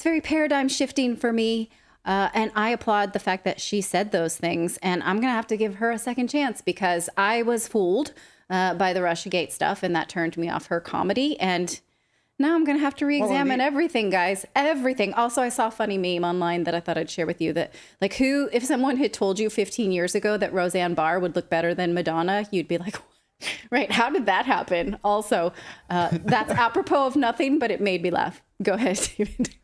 very paradigm shifting for me. And I applaud the fact that she said those things. And I'm going to have to give her a second chance because I was fooled by the Russiagate stuff, and that turned me off her comedy. And now I'm going to have to re-examine everything, guys. Everything. Also, I saw a funny meme online that I thought I'd share with you that, like, if someone had told you 15 years ago that Roseanne Barr would look better than Madonna, you'd be like, right, how did that happen? Also, that's apropos of nothing, but it made me laugh. Go ahead, David.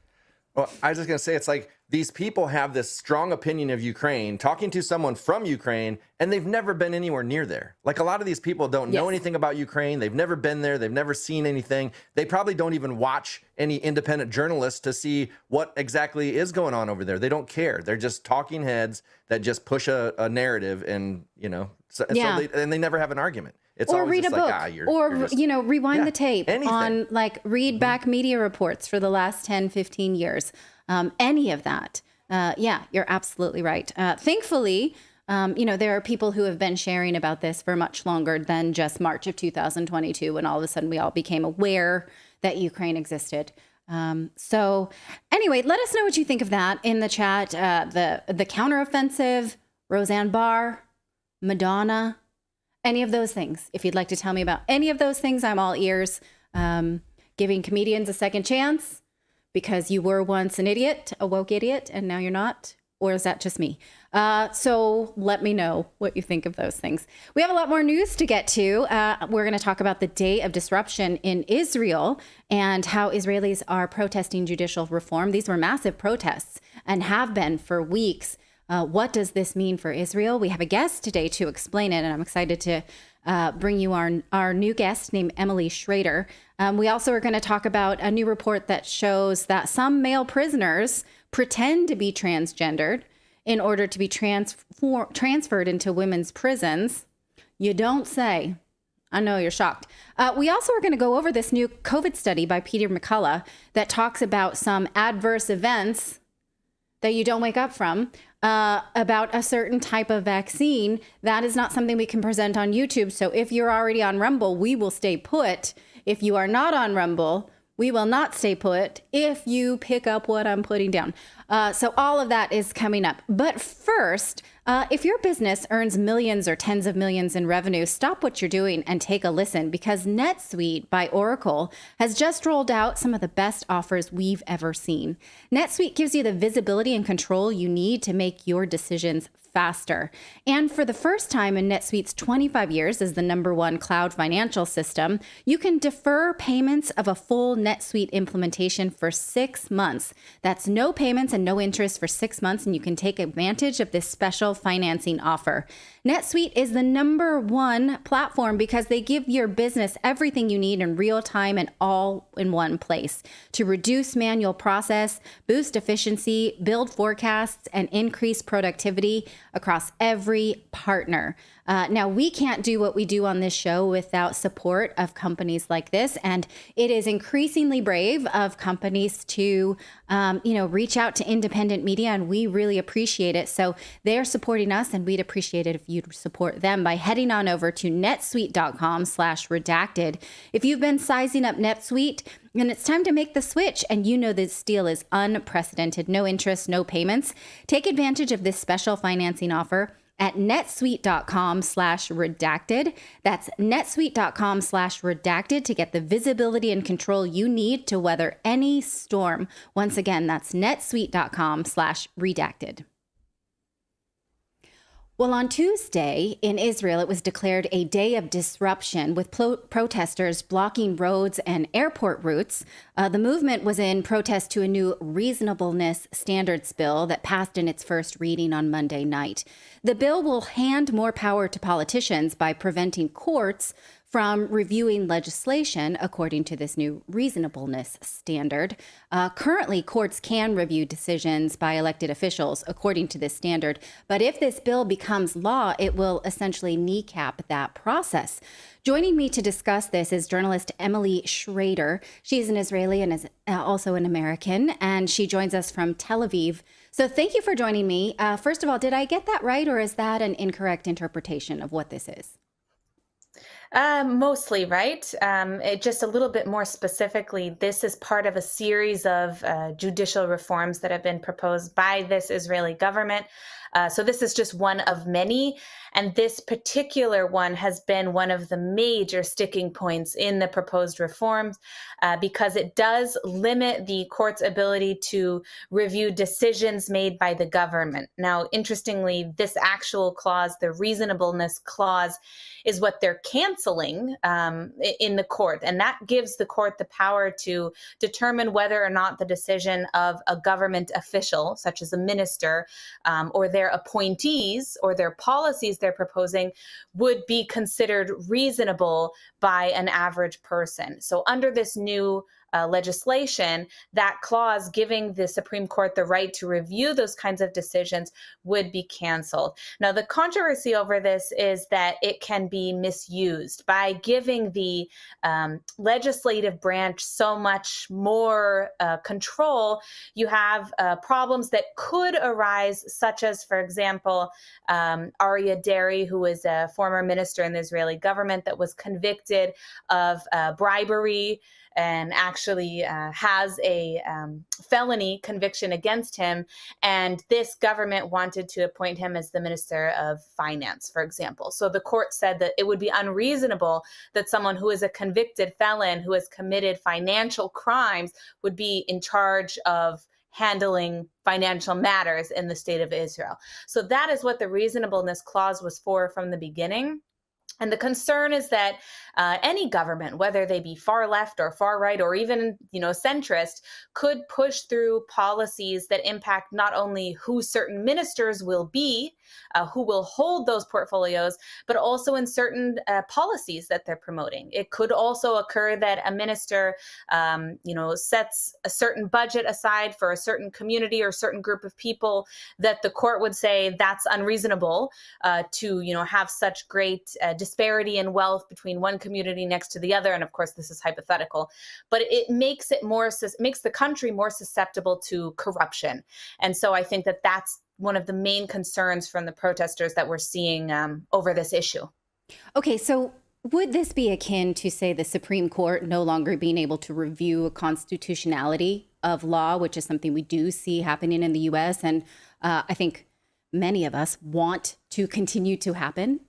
Well, I was just going to say, it's like these people have this strong opinion of Ukraine, talking to someone from Ukraine, and they've never been anywhere near there. Like a lot of these people don't know anything about Ukraine. They've never been there. They've never seen anything. They probably don't even watch any independent journalists to see what exactly is going on over there. They don't care. They're just talking heads that just push a narrative, and, and they never have an argument. It's or always read a book, rewind the tape on read back media reports for the last 10, 15 years. Any of that. You're absolutely right. Thankfully, there are people who have been sharing about this for much longer than just March of 2022, when all of a sudden we all became aware that Ukraine existed. So anyway, let us know what you think of that in the chat. The counteroffensive, Roseanne Barr, Madonna, any of those things. If you'd like to tell me about any of those things, I'm all ears. Giving comedians a second chance because you were once an idiot, a woke idiot, and now you're not? Or is that just me? So let me know what you think of those things. We have a lot more news to get to. We're going to talk about the day of disruption in Israel and how Israelis are protesting judicial reform. These were massive protests and have been for weeks. What does this mean for Israel? We have a guest today to explain it, and I'm excited to bring you our new guest named Emily Schrader. We also are going to talk about a new report that shows that some male prisoners pretend to be transgendered in order to be transferred into women's prisons. You don't say. I know you're shocked. We also are going to go over this new COVID study by Peter McCullough that talks about some adverse events that you don't wake up from about a certain type of vaccine. That is not something we can present on YouTube. So if you're already on Rumble, we will stay put. If you are not on Rumble, we will not stay put if you pick up what I'm putting down. So all of that is coming up. But first, if your business earns millions or tens of millions in revenue, stop what you're doing and take a listen, because NetSuite by Oracle has just rolled out some of the best offers we've ever seen. NetSuite gives you the visibility and control you need to make your decisions faster. And for the first time in NetSuite's 25 years as the #1 cloud financial system, you can defer payments of a full NetSuite implementation for 6 months. That's no payments and no interest for 6 months, and you can take advantage of this special financing offer. NetSuite is the #1 platform because they give your business everything you need in real time and all in one place to reduce manual process, boost efficiency, build forecasts, and increase productivity across every partner. Now, we can't do what we do on this show without support of companies like this, and it is increasingly brave of companies to, reach out to independent media, and we really appreciate it. So they're supporting us, and we'd appreciate it if you'd support them by heading on over to netsuite.com/redacted. If you've been sizing up NetSuite, and it's time to make the switch, and you know this deal is unprecedented, no interest, no payments, take advantage of this special financing offer at netsuite.com/redacted. That's netsuite.com/redacted to get the visibility and control you need to weather any storm. Once again, that's netsuite.com/redacted. Well, on Tuesday in Israel, it was declared a day of disruption with protesters blocking roads and airport routes. The movement was in protest to a new reasonableness standards bill that passed in its first reading on Monday night. The bill will hand more power to politicians by preventing courts from reviewing legislation according to this new reasonableness standard. Currently, courts can review decisions by elected officials according to this standard. But if this bill becomes law, it will essentially kneecap that process. Joining me to discuss this is journalist Emily Schrader. She's an Israeli and is also an American, and she joins us from Tel Aviv. So thank you for joining me. First of all, did I get that right, or is that an incorrect interpretation of what this is? Mostly right. Just a little bit more specifically, this is part of a series of judicial reforms that have been proposed by this Israeli government. So this is just one of many. And this particular one has been one of the major sticking points in the proposed reforms because it does limit the court's ability to review decisions made by the government. Now, interestingly, this actual clause, the reasonableness clause, is what they're canceling in the court. And that gives the court the power to determine whether or not the decision of a government official, such as a minister, or their appointees or their policies they're proposing would be considered reasonable by an average person. So under this new legislation, that clause giving the Supreme Court the right to review those kinds of decisions would be canceled. Now, the controversy over this is that it can be misused by giving the legislative branch so much more control. You have problems that could arise, such as, for example, Aryeh Deri, who is a former minister in the Israeli government that was convicted of bribery and actually has a felony conviction against him. And this government wanted to appoint him as the Minister of Finance, for example. So the court said that it would be unreasonable that someone who is a convicted felon who has committed financial crimes would be in charge of handling financial matters in the state of Israel. So that is what the reasonableness clause was for from the beginning. And the concern is that any government, whether they be far left or far right or even, centrist, could push through policies that impact not only who certain ministers will be, who will hold those portfolios, but also in certain policies that they're promoting. It could also occur that a minister, sets a certain budget aside for a certain community or certain group of people that the court would say that's unreasonable to, have such great disparity in wealth between one community next to the other. And of course, this is hypothetical, but it makes the country more susceptible to corruption. And so I think that that's one of the main concerns from the protesters that we're seeing over this issue. Okay, so would this be akin to, say, the Supreme Court no longer being able to review a constitutionality of law, which is something we do see happening in the U.S. and I think many of us want to continue to happen?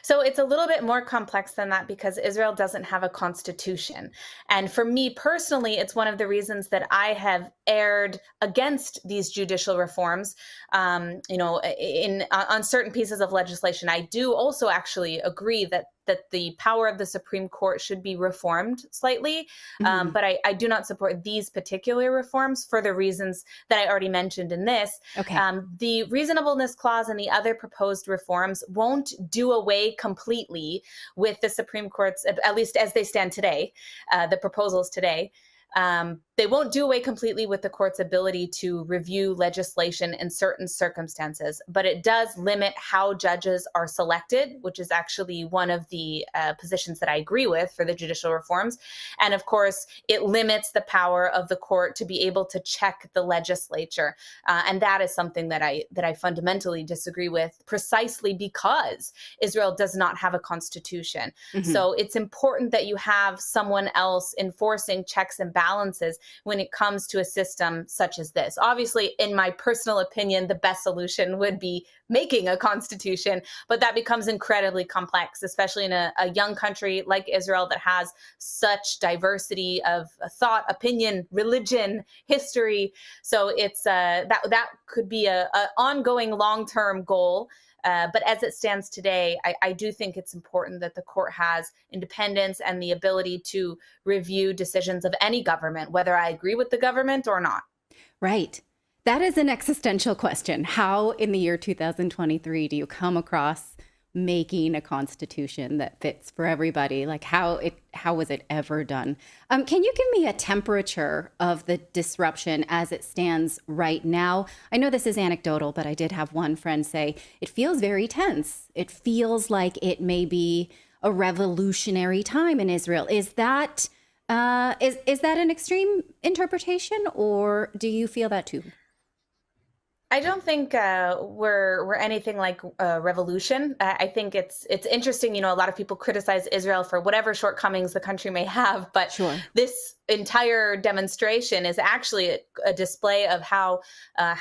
So it's a little bit more complex than that because Israel doesn't have a constitution. And for me personally, it's one of the reasons that I have erred against these judicial reforms. On certain pieces of legislation, I do also actually agree that the power of the Supreme Court should be reformed slightly. But I do not support these particular reforms for the reasons that I already mentioned in this. Okay. The reasonableness clause and the other proposed reforms won't do away completely with the Supreme Court's, at least as they stand today, the proposals today. They won't do away completely with the court's ability to review legislation in certain circumstances, but it does limit how judges are selected, which is actually one of the positions that I agree with for the judicial reforms. And of course, it limits the power of the court to be able to check the legislature. And that is something that I fundamentally disagree with, precisely because Israel does not have a constitution. So it's important that you have someone else enforcing checks and balances when it comes to a system such as this. Obviously, in my personal opinion, the best solution would be making a constitution, but that becomes incredibly complex, especially in a young country like Israel that has such diversity of thought, opinion, religion, history. So it's that could be a ongoing long-term goal. But as it stands today, I do think it's important that the court has independence and the ability to review decisions of any government, whether I agree with the government or not. Right. That is an existential question. How in the year 2023 do you come across making a constitution that fits for everybody? Like how was it ever done? Can you give me a temperature of the disruption as it stands right now? I know this is anecdotal, but I did have one friend say it feels very tense. It feels like it may be a revolutionary time in Israel. Is that an extreme interpretation, or do you feel that too? I don't think we're anything like a revolution. I think it's interesting. You know, a lot of people criticize Israel for whatever shortcomings the country may have, but this entire demonstration is actually a display of how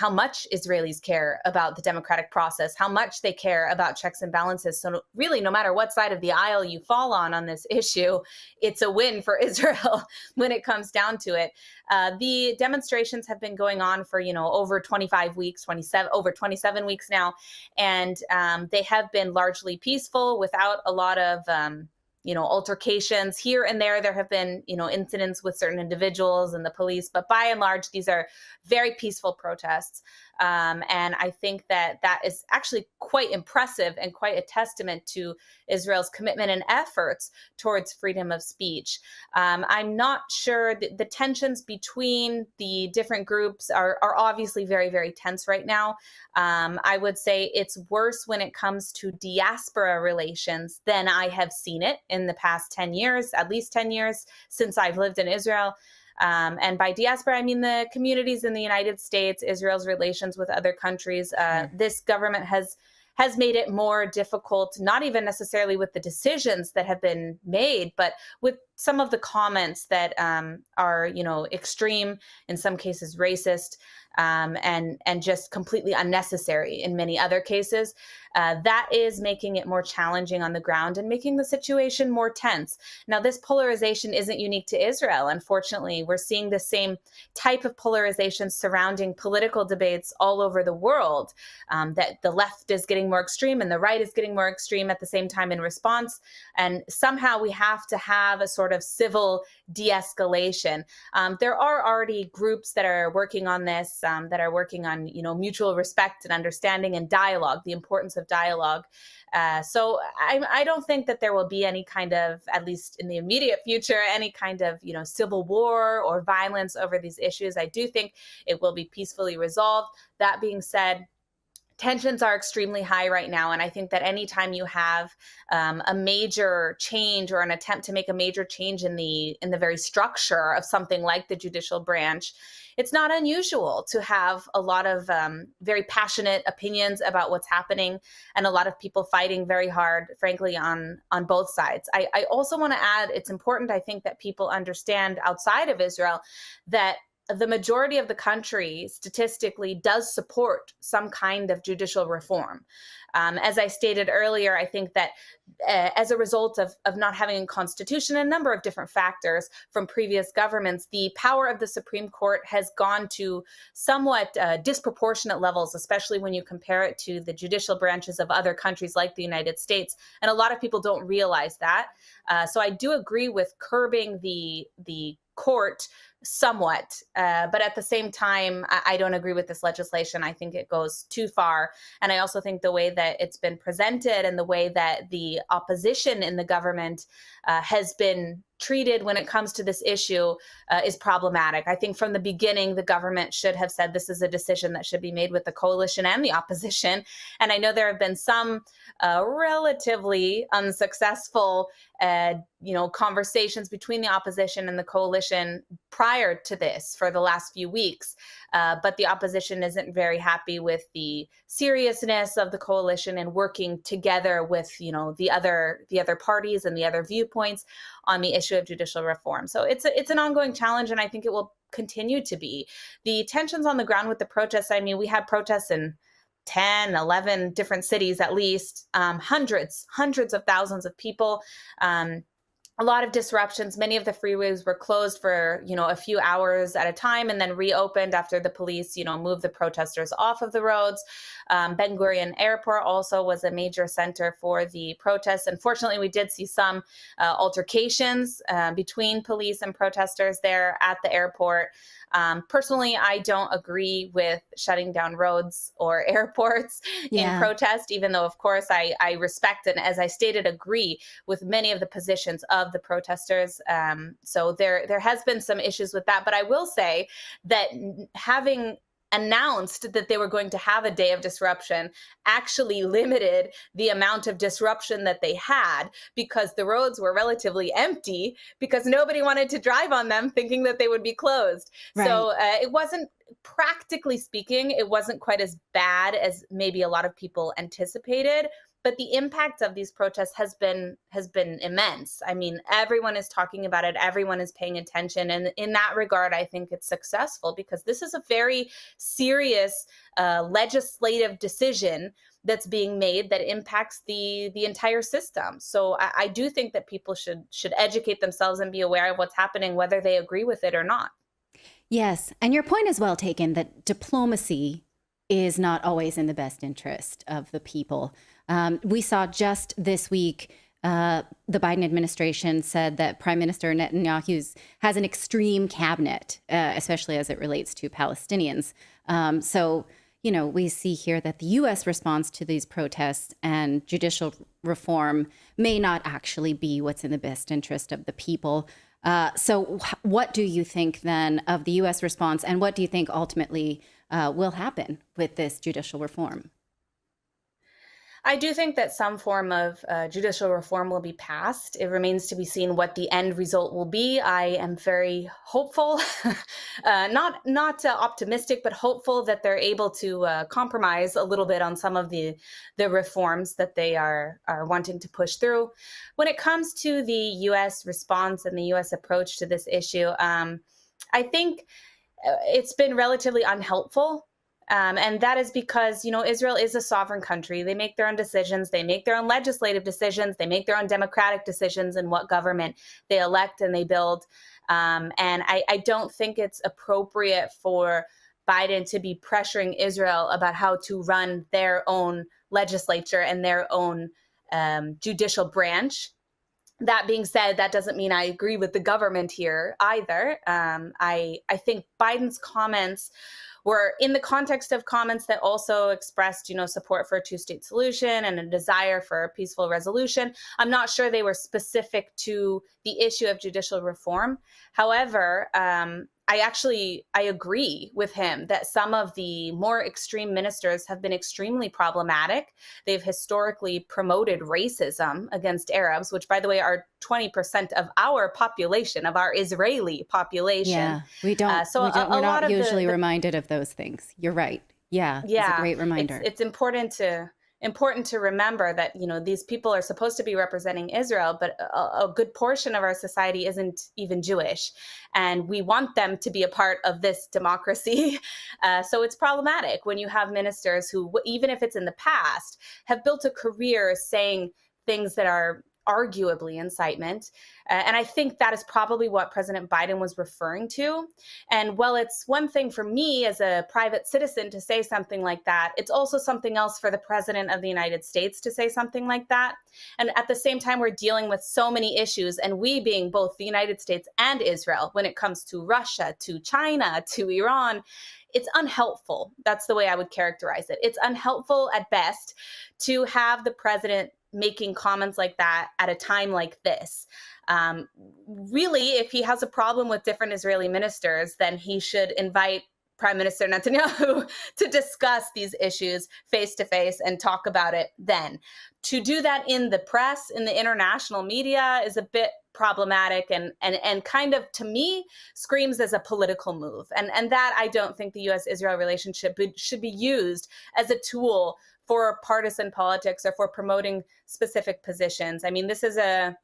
much Israelis care about the democratic process, how much they care about checks and balances. So really, no matter what side of the aisle you fall on this issue, it's a win for Israel when it comes down to it. The demonstrations have been going on for, over 25 weeks, over 27 weeks now. And they have been largely peaceful without a lot of, altercations. Here and there have been, incidents with certain individuals and the police, but by and large, these are very peaceful protests. And I think that is actually quite impressive and quite a testament to Israel's commitment and efforts towards freedom of speech. I'm not sure the tensions between the different groups are obviously very, very tense right now. I would say it's worse when it comes to diaspora relations than I have seen it in the past 10 years, at least 10 years since I've lived in Israel. And by diaspora, I mean the communities in the United States, Israel's relations with other countries. This government has made it more difficult, not even necessarily with the decisions that have been made, but with some of the comments that are, extreme, in some cases racist, and just completely unnecessary in many other cases. That is making it more challenging on the ground and making the situation more tense. Now, this polarization isn't unique to Israel. Unfortunately, we're seeing the same type of polarization surrounding political debates all over the world, that the left is getting more extreme and the right is getting more extreme at the same time in response. And somehow we have to have a sort of civil de-escalation. There are already groups that are working on this, that are working on, mutual respect and understanding and dialogue, the importance of dialogue. So I don't think that there will be any kind of, at least in the immediate future, any kind of, civil war or violence over these issues. I do think it will be peacefully resolved. That being said, tensions are extremely high right now. And I think that anytime you have a major change or an attempt to make a major change in the very structure of something like the judicial branch, it's not unusual to have a lot of very passionate opinions about what's happening and a lot of people fighting very hard, frankly, on both sides. I also want to add, it's important, I think, that people understand outside of Israel that the majority of the country statistically does support some kind of judicial reform. As I stated earlier, I think that as a result of not having a constitution, a number of different factors from previous governments, the power of the Supreme Court has gone to somewhat disproportionate levels, especially when you compare it to the judicial branches of other countries like the United States. And a lot of people don't realize that. So I do agree with curbing the court somewhat, but at the same time, I don't agree with this legislation. I think it goes too far. And I also think the way that it's been presented and the way that the opposition in the government has been treated when it comes to this issue is problematic. I think from the beginning, the government should have said this is a decision that should be made with the coalition and the opposition. And I know there have been some relatively unsuccessful conversations between the opposition and the coalition prior to this for the last few weeks. But the opposition isn't very happy with the seriousness of the coalition and working together with, the other parties and the other viewpoints on the issue issue of judicial reform. So it's an ongoing challenge, and I think it will continue to be. The tensions on the ground with the protests, I mean, we had protests in 10, 11 different cities, at least, hundreds of thousands of people. A lot of disruptions. Many of the freeways were closed for, a few hours at a time and then reopened after the police, moved the protesters off of the roads. Ben Gurion Airport also was a major center for the protests. Unfortunately, we did see some altercations between police and protesters there at the airport. Personally, I don't agree with shutting down roads or airports in protest, even though, of course, I respect and, as I stated, agree with many of the positions of the protesters. So there has been some issues with that. But I will say that having announced that they were going to have a day of disruption actually limited the amount of disruption that they had, because the roads were relatively empty because nobody wanted to drive on them, thinking that they would be closed. Right. So it wasn't, practically speaking, it wasn't quite as bad as maybe a lot of people anticipated. But the impact of these protests has been immense. I mean, everyone is talking about it. Everyone is paying attention. And in that regard, I think it's successful, because this is a very serious legislative decision that's being made that impacts the entire system. So I do think that people should educate themselves and be aware of what's happening, whether they agree with it or not. Yes. And your point is well taken, that diplomacy is not always in the best interest of the people. We saw just this week, the Biden administration said that Prime Minister Netanyahu has an extreme cabinet, especially as it relates to Palestinians. So, we see here that the U.S. response to these protests and judicial reform may not actually be what's in the best interest of the people. So what do you think then of the U.S. response, and what do you think ultimately will happen with this judicial reform? I do think that some form of judicial reform will be passed. It remains to be seen what the end result will be. I am very hopeful, not optimistic, but hopeful that they're able to compromise a little bit on some of the reforms that they are wanting to push through. When it comes to the U.S. response and the U.S. approach to this issue, I think it's been relatively unhelpful. And that is because, Israel is a sovereign country. They make their own decisions. They make their own legislative decisions. They make their own democratic decisions in what government they elect and they build. And I don't think it's appropriate for Biden to be pressuring Israel about how to run their own legislature and their own judicial branch. That being said, that doesn't mean I agree with the government here either. I think Biden's comments were in the context of comments that also expressed, support for a two-state solution and a desire for a peaceful resolution. I'm not sure they were specific to the issue of judicial reform. However, I agree with him that some of the more extreme ministers have been extremely problematic. They've historically promoted racism against Arabs, which, by the way, are 20% of our population, of our Israeli population. Yeah, we're not usually reminded of those things. You're right. Yeah, it's a great reminder. It's important to remember that, these people are supposed to be representing Israel, but a good portion of our society isn't even Jewish. And we want them to be a part of this democracy. So it's problematic when you have ministers who, even if it's in the past, have built a career saying things that are arguably incitement. And I think that is probably what President Biden was referring to. And while it's one thing for me as a private citizen to say something like that, it's also something else for the President of the United States to say something like that. And at the same time, we're dealing with so many issues, and we being both the United States and Israel, when it comes to Russia, to China, to Iran, it's unhelpful. That's the way I would characterize it. It's unhelpful at best to have the president making comments like that at a time like this. Really, if he has a problem with different Israeli ministers, then he should invite Prime Minister Netanyahu to discuss these issues face to face and talk about it then. To do that in the press, in the international media, is a bit problematic and kind of, to me, screams as a political move. And that, I don't think the U.S.-Israel relationship should be used as a tool for partisan politics or for promoting specific positions. I mean, this is a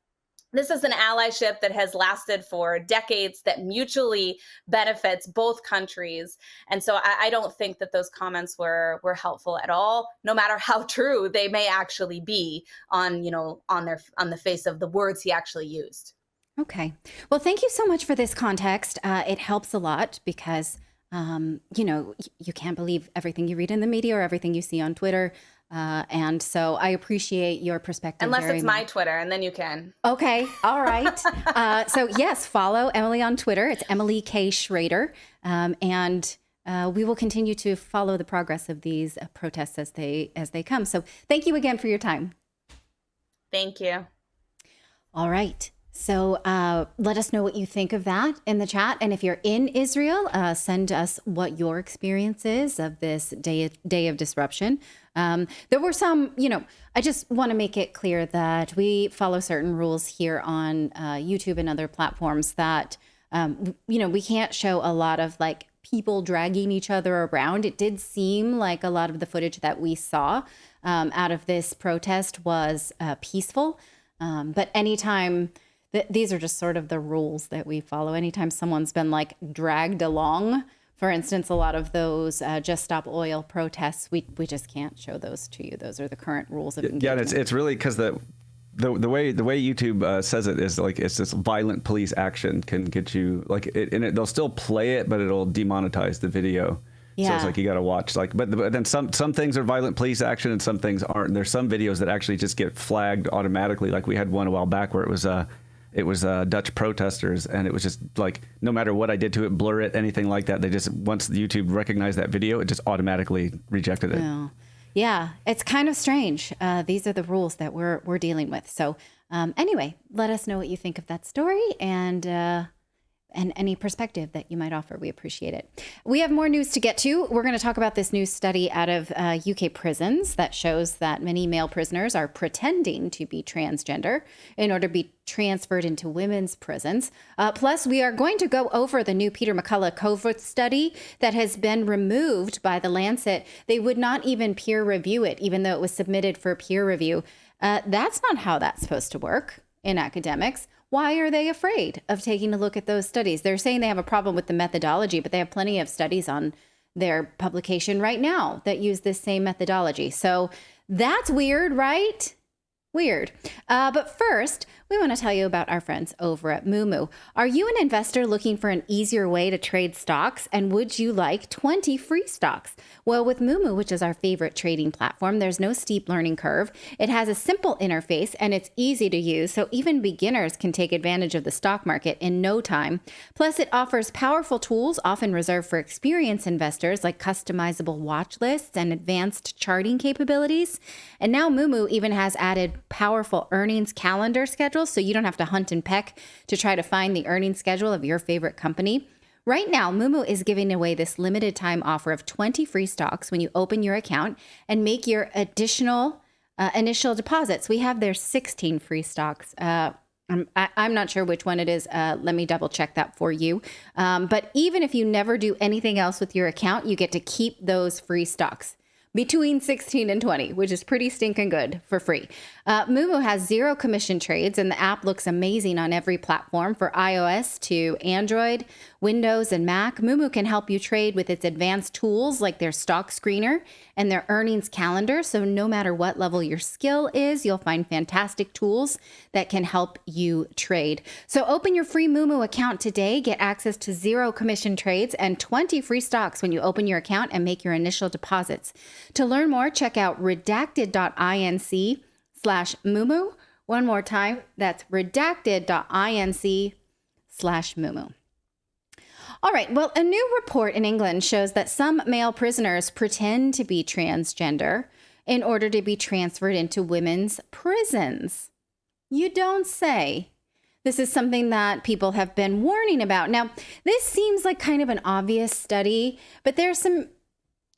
this is an allyship that has lasted for decades, that mutually benefits both countries. And so I don't think that those comments were helpful at all, no matter how true they may actually be on, on the face of the words he actually used. Okay. Well, thank you so much for this context. It helps a lot because, you can't believe everything you read in the media or everything you see on Twitter. And so I appreciate your perspective. Unless very it's much. my Twitter, and then you can. Okay. All right. So yes, follow Emily on Twitter. It's Emily K. Schrader. And we will continue to follow the progress of these protests as they come. So thank you again for your time. Thank you. All right. So let us know what you think of that in the chat. And if you're in Israel, send us what your experience is of this day of disruption. There were some, I just want to make it clear that we follow certain rules here on YouTube and other platforms that, we can't show a lot of like people dragging each other around. It did seem like a lot of the footage that we saw out of this protest was peaceful. But anytime... These are just sort of the rules that we follow. Anytime someone's been like dragged along, for instance, a lot of those Just Stop Oil protests, we just can't show those to you. Those are the current rules of engagement. Yeah, and it's really because the way YouTube says it is like it's this violent police action can get you like they'll still play it, but it'll demonetize the video. Yeah. So it's like you got to watch but then some things are violent police action and some things aren't. And there's some videos that actually just get flagged automatically. Like we had one a while back where it was Dutch protesters, and it was just like no matter what I did to it, blur it, anything like that, they just once YouTube recognized that video, it just automatically rejected it. Yeah, it's kind of strange. These are the rules that we're dealing with. So anyway, let us know what you think of that story and any perspective that you might offer. We appreciate it. We have more news to get to. We're going to talk about this new study out of UK prisons that shows that many male prisoners are pretending to be transgender in order to be transferred into women's prisons. Plus, we are going to go over the new Peter McCullough COVID study that has been removed by The Lancet. They would not even peer review it, even though it was submitted for peer review. That's not how that's supposed to work in academics. Why are they afraid of taking a look at those studies? They're saying they have a problem with the methodology, but they have plenty of studies on their publication right now that use this same methodology. So that's weird, right? Weird. But first, we want to tell you about our friends over at Moomoo. Are you an investor looking for an easier way to trade stocks? And would you like 20 free stocks? Well, with Moomoo, which is our favorite trading platform, there's no steep learning curve. It has a simple interface and it's easy to use, so even beginners can take advantage of the stock market in no time. Plus, it offers powerful tools often reserved for experienced investors like customizable watch lists and advanced charting capabilities. And now Moomoo even has added powerful earnings calendar schedules, so you don't have to hunt and peck to try to find the earnings schedule of your favorite company. Right now, Moomoo is giving away this limited time offer of 20 free stocks when you open your account and make your additional initial deposits. We have their 16 free stocks. I'm not sure which one it is. Let me double check that for you. But even if you never do anything else with your account, you get to keep those free stocks. Between 16 and 20, which is pretty stinking good for free. Moomoo has zero commission trades, and the app looks amazing on every platform for iOS to Android, Windows, and Mac. Moomoo can help you trade with its advanced tools like their stock screener and their earnings calendar. So no matter what level your skill is, you'll find fantastic tools that can help you trade. So open your free Moomoo account today. Get access to zero commission trades and 20 free stocks when you open your account and make your initial deposits. To learn more, check out redacted.inc/Moomoo. One more time, that's redacted.inc/Moomoo. All right, well, a new report in England shows that some male prisoners pretend to be transgender in order to be transferred into women's prisons. You don't say. This is something that people have been warning about. Now, this seems like kind of an obvious study, but there's some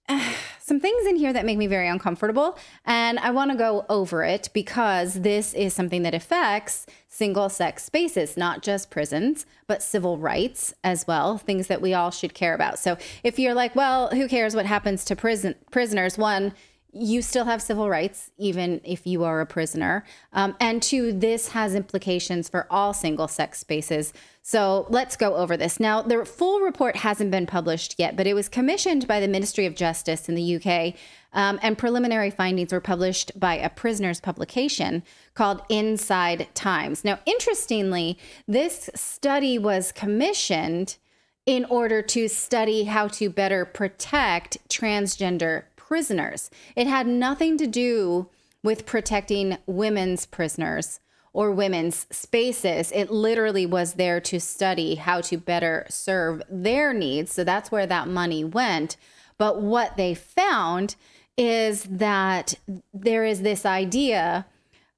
things in here that make me very uncomfortable, and I want to go over it because this is something that affects single-sex spaces, not just prisons, but civil rights as well, things that we all should care about. So if you're like, well, who cares what happens to prisoners? One, you still have civil rights, even if you are a prisoner. And two, this has implications for all single-sex spaces. So let's go over this. Now, the full report hasn't been published yet, but it was commissioned by the Ministry of Justice in the UK, and preliminary findings were published by a prisoner's publication called Inside Times. Now, interestingly, this study was commissioned in order to study how to better protect transgender prisoners. It had nothing to do with protecting women's prisoners or women's spaces. It literally was there to study how to better serve their needs. So that's where that money went. But what they found is that there is this idea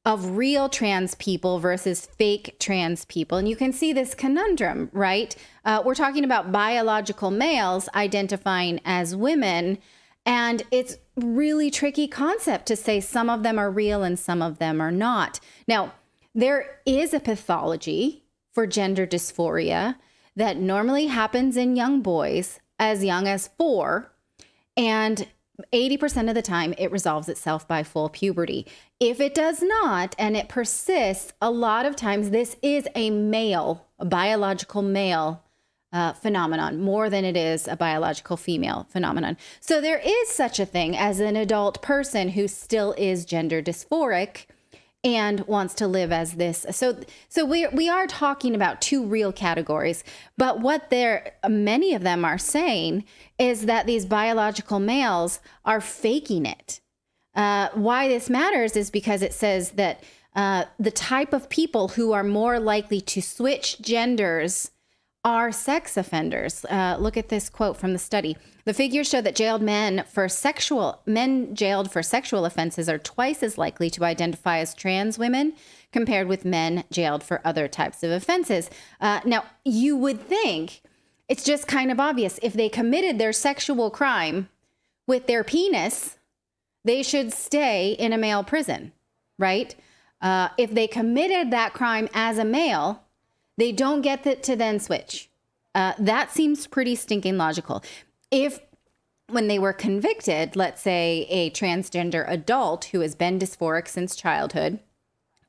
of real trans people versus fake trans people. And you can see this conundrum, right? We're talking about biological males identifying as women. And it's really tricky concept to say some of them are real and some of them are not. Now, there is a pathology for gender dysphoria that normally happens in young boys as young as 4. And 80% of the time, it resolves itself by full puberty. If it does not, and it persists, a lot of times this is a biological male phenomenon more than it is a biological female phenomenon. So there is such a thing as an adult person who still is gender dysphoric and wants to live as this. So we are talking about two real categories, but what many of them are saying is that these biological males are faking it. Why this matters is because it says that the type of people who are more likely to switch genders are sex offenders. Look at this quote from the study. The figures show that men jailed for sexual offenses are twice as likely to identify as trans women compared with men jailed for other types of offenses. Now, you would think it's just kind of obvious. If they committed their sexual crime with their penis, they should stay in a male prison, right? If they committed that crime as a male, they don't get to then switch. That seems pretty stinking logical. If when they were convicted, let's say a transgender adult who has been dysphoric since childhood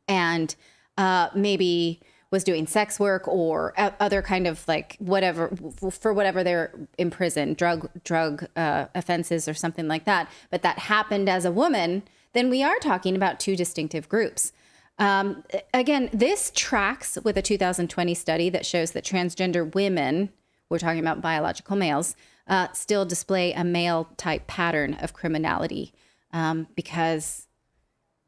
and maybe was doing sex work or other kind of like whatever, for whatever they're in prison, drug offenses or something like that, but that happened as a woman, then we are talking about two distinctive groups. Again, this tracks with a 2020 study that shows that transgender women, we're talking about biological males, still display a male type pattern of criminality because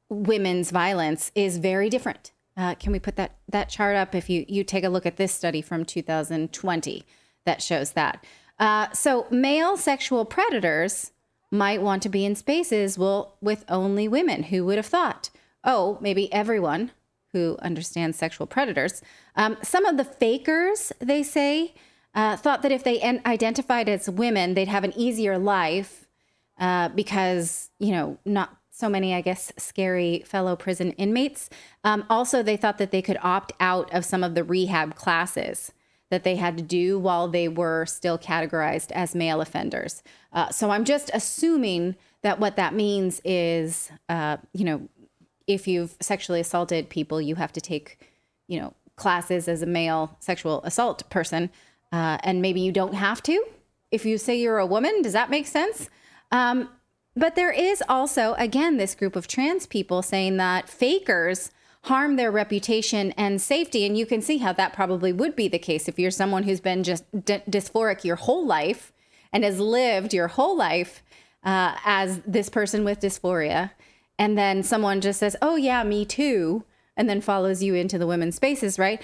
women's violence is very different. Can we put that chart up? If you take a look at this study from 2020 that shows that. So male sexual predators might want to be in spaces, with only women. Who would have thought? Oh, maybe everyone who understands sexual predators. Some of the fakers, they say, thought that if they identified as women, they'd have an easier life because, not so many, I guess, scary fellow prison inmates. Also, they thought that they could opt out of some of the rehab classes that they had to do while they were still categorized as male offenders. So I'm just assuming that what that means is, if you've sexually assaulted people, you have to take, classes as a male sexual assault person. And maybe you don't have to if you say you're a woman. Does that make sense? But there is also, again, this group of trans people saying that fakers harm their reputation and safety. And you can see how that probably would be the case if you're someone who's been just dysphoric your whole life and has lived your whole life as this person with dysphoria. And then someone just says, oh, yeah, me too, and then follows you into the women's spaces, right?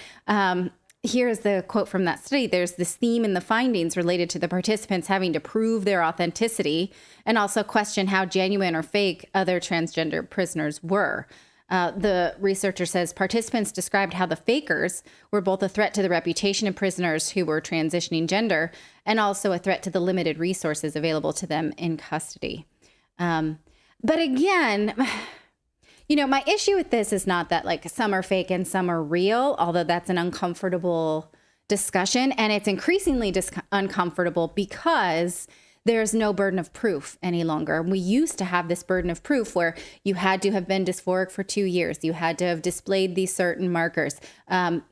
Here's the quote from that study. There's this theme in the findings related to the participants having to prove their authenticity and also question how genuine or fake other transgender prisoners were. The researcher says participants described how the fakers were both a threat to the reputation of prisoners who were transitioning gender and also a threat to the limited resources available to them in custody. But again, my issue with this is not that like some are fake and some are real, although that's an uncomfortable discussion. And it's increasingly uncomfortable because there's no burden of proof any longer. We used to have this burden of proof where you had to have been dysphoric for 2 years. You had to have displayed these certain markers.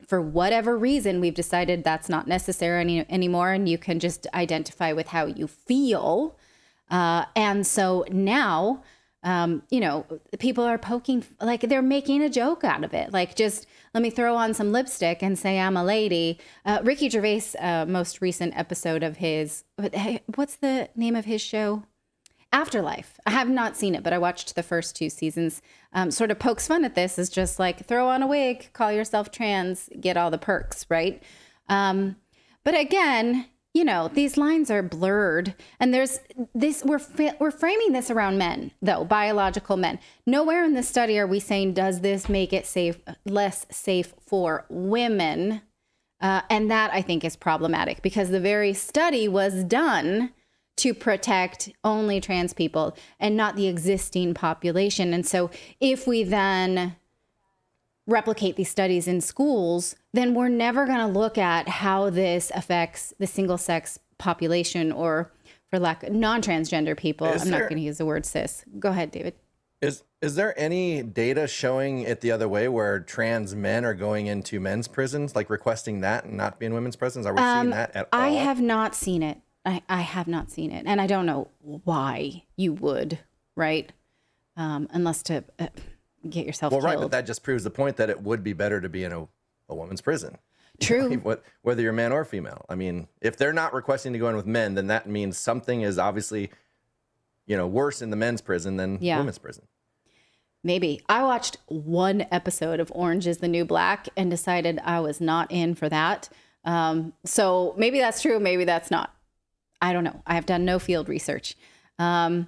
For whatever reason, we've decided that's not necessary anymore, and you can just identify with how you feel. And so now, people are poking, like they're making a joke out of it. Like, just let me throw on some lipstick and say I'm a lady. Ricky Gervais' most recent episode of his, what's the name of his show? Afterlife. I have not seen it, but I watched the first 2 seasons. Sort of pokes fun at this, is just like, throw on a wig, call yourself trans, get all the perks, right? But again, these lines are blurred, and there's this, we're framing this around men, though, biological men. Nowhere in this study are we saying, does this make it less safe for women? And that, I think, is problematic, because the very study was done to protect only trans people and not the existing population. And so if we then replicate these studies in schools, then we're never going to look at how this affects the single sex population, or, for lack, non-transgender people. I'm not going to use the word cis. Go ahead, David. Is there any data showing it the other way, where trans men are going into men's prisons, like requesting that and not being women's prisons? Are we seeing that at all? I have not seen it. I have not seen it. And I don't know why you would, right? Unless to get yourself killed. Right, but that just proves the point that it would be better to be in a woman's prison. True. Whether you're man or female. I mean, if they're not requesting to go in with men, then that means something is obviously, worse in the men's prison than women's prison. Maybe. I watched 1 episode of Orange is the New Black and decided I was not in for that. So maybe that's true. Maybe that's not. I don't know. I have done no field research. Now,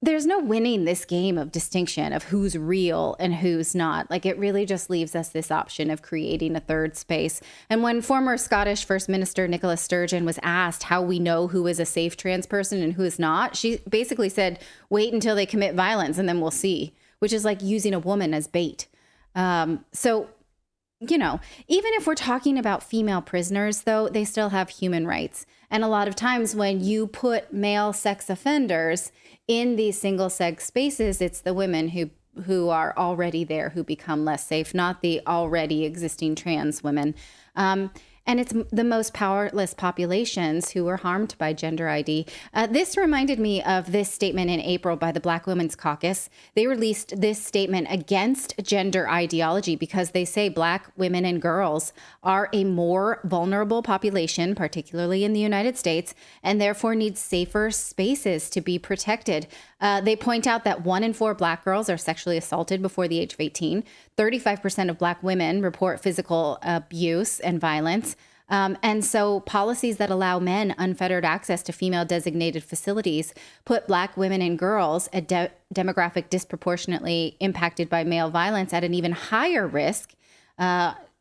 there's no winning this game of distinction of who's real and who's not. Like, it really just leaves us this option of creating a third space. And when former Scottish First Minister Nicola Sturgeon was asked how we know who is a safe trans person and who is not, she basically said, wait until they commit violence and then we'll see, which is like using a woman as bait. So, even if we're talking about female prisoners, though, they still have human rights. And a lot of times when you put male sex offenders in these single sex spaces, it's the women who are already there who become less safe, not the already existing trans women. And it's the most powerless populations who were harmed by gender ID. This reminded me of this statement in April by the Black Women's Caucus. They released this statement against gender ideology because they say Black women and girls are a more vulnerable population, particularly in the United States, and therefore need safer spaces to be protected. They point out that 1 in 4 Black girls are sexually assaulted before the age of 18. 35% of Black women report physical abuse and violence. And so policies that allow men unfettered access to female designated facilities put Black women and girls, a demographic disproportionately impacted by male violence, at an even higher risk.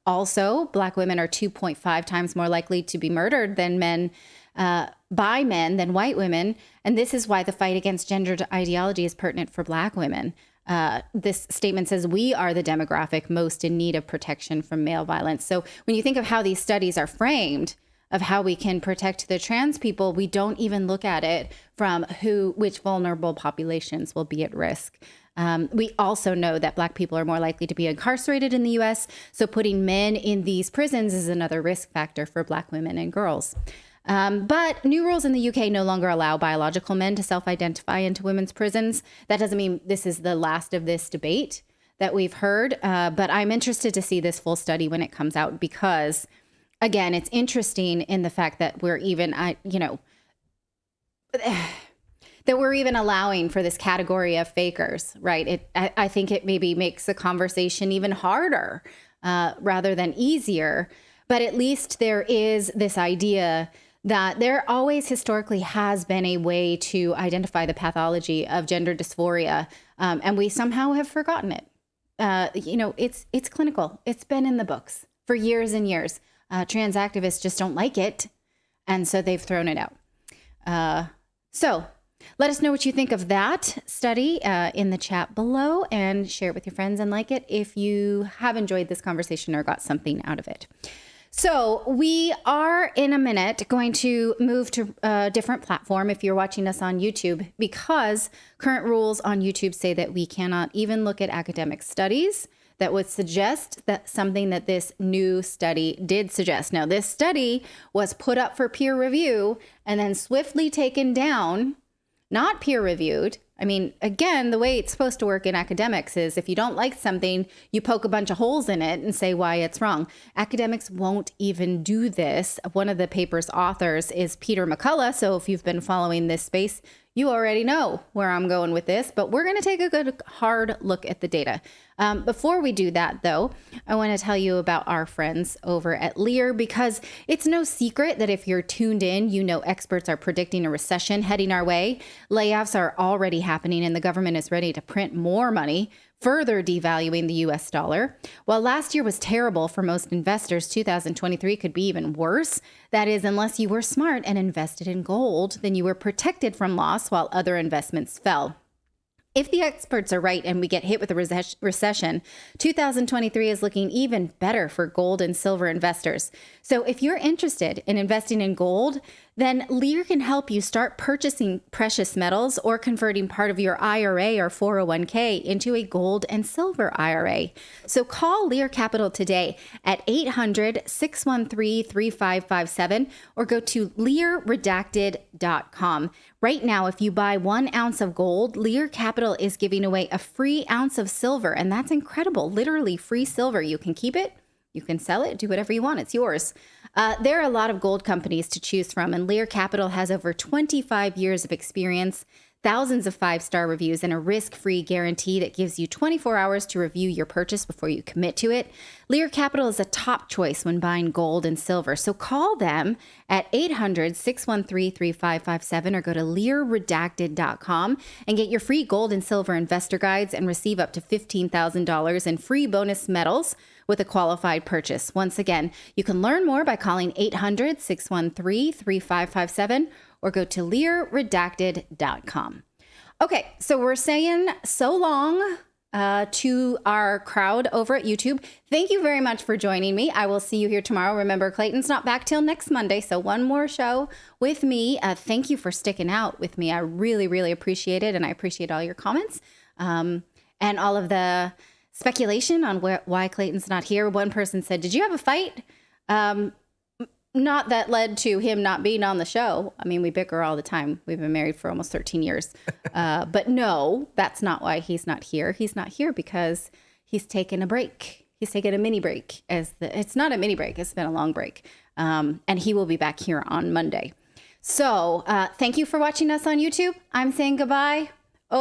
Also, Black women are 2.5 times more likely to be murdered than men by men than white women. And this is why the fight against gender ideology is pertinent for Black women. This statement says we are the demographic most in need of protection from male violence. So when you think of how these studies are framed, of how we can protect the trans people, we don't even look at it from which vulnerable populations will be at risk. We also know that Black people are more likely to be incarcerated in the U.S., so putting men in these prisons is another risk factor for Black women and girls. But new rules in the UK no longer allow biological men to self-identify into women's prisons. That doesn't mean this is the last of this debate that we've heard, but I'm interested to see this full study when it comes out because, again, it's interesting in the fact that we're even, that we're even allowing for this category of fakers, right? I think it maybe makes the conversation even harder rather than easier, but at least there is this idea that there always historically has been a way to identify the pathology of gender dysphoria, and we somehow have forgotten it. It's clinical. It's been in the books for years and years. Trans activists just don't like it, and so they've thrown it out. So let us know what you think of that study in the chat below, and share it with your friends and like it if you have enjoyed this conversation or got something out of it. So we are in a minute going to move to a different platform if you're watching us on YouTube, because current rules on YouTube say that we cannot even look at academic studies that would suggest that something that this new study did suggest. Now, this study was put up for peer review and then swiftly taken down, not peer reviewed. I mean, again, the way it's supposed to work in academics is if you don't like something, you poke a bunch of holes in it and say why it's wrong. Academics won't even do this. One of the paper's authors is Peter McCullough. So if you've been following this space, you already know where I'm going with this, but we're going to take a good hard look at the data. Before we do that, though, I want to tell you about our friends over at Lear, because it's no secret that if you're tuned in, you know experts are predicting a recession heading our way. Layoffs are already happening and the government is ready to print more money, further devaluing the US dollar. While last year was terrible for most investors, 2023 could be even worse. That is, unless you were smart and invested in gold, then you were protected from loss while other investments fell. If the experts are right and we get hit with a recession, 2023 is looking even better for gold and silver investors. So if you're interested in investing in gold, then Lear can help you start purchasing precious metals or converting part of your IRA or 401k into a gold and silver IRA. So call Lear Capital today at 800-613-3557 or go to LearRedacted.com. Right now, if you buy 1 ounce of gold, Lear Capital is giving away a free ounce of silver, and that's incredible. Literally free silver. You can keep it. You can sell it, do whatever you want. It's yours. There are a lot of gold companies to choose from, and Lear Capital has over 25 years of experience, thousands of 5-star reviews, and a risk-free guarantee that gives you 24 hours to review your purchase before you commit to it. Lear Capital is a top choice when buying gold and silver. So call them at 800-613-3557 or go to LearRedacted.com and get your free gold and silver investor guides and receive up to $15,000 in free bonus metals with a qualified purchase. Once again, you can learn more by calling 800-613-3557 or go to LearRedacted.com. Okay, so we're saying so long to our crowd over at YouTube. Thank you very much for joining me. I will see you here tomorrow. Remember, Clayton's not back till next Monday, so one more show with me. Thank you for sticking out with me. I really, really appreciate it, and I appreciate all your comments and all of the speculation on why Clayton's not here. One person said, "Did you have a fight?" Not that led to him not being on the show. I mean, we bicker all the time. We've been married for almost 13 years. But no, that's not why he's not here. He's not here because he's taken a break. He's taken a mini break. It's not a mini break. It's been a long break. And he will be back here on Monday. So thank you for watching us on YouTube. I'm saying goodbye.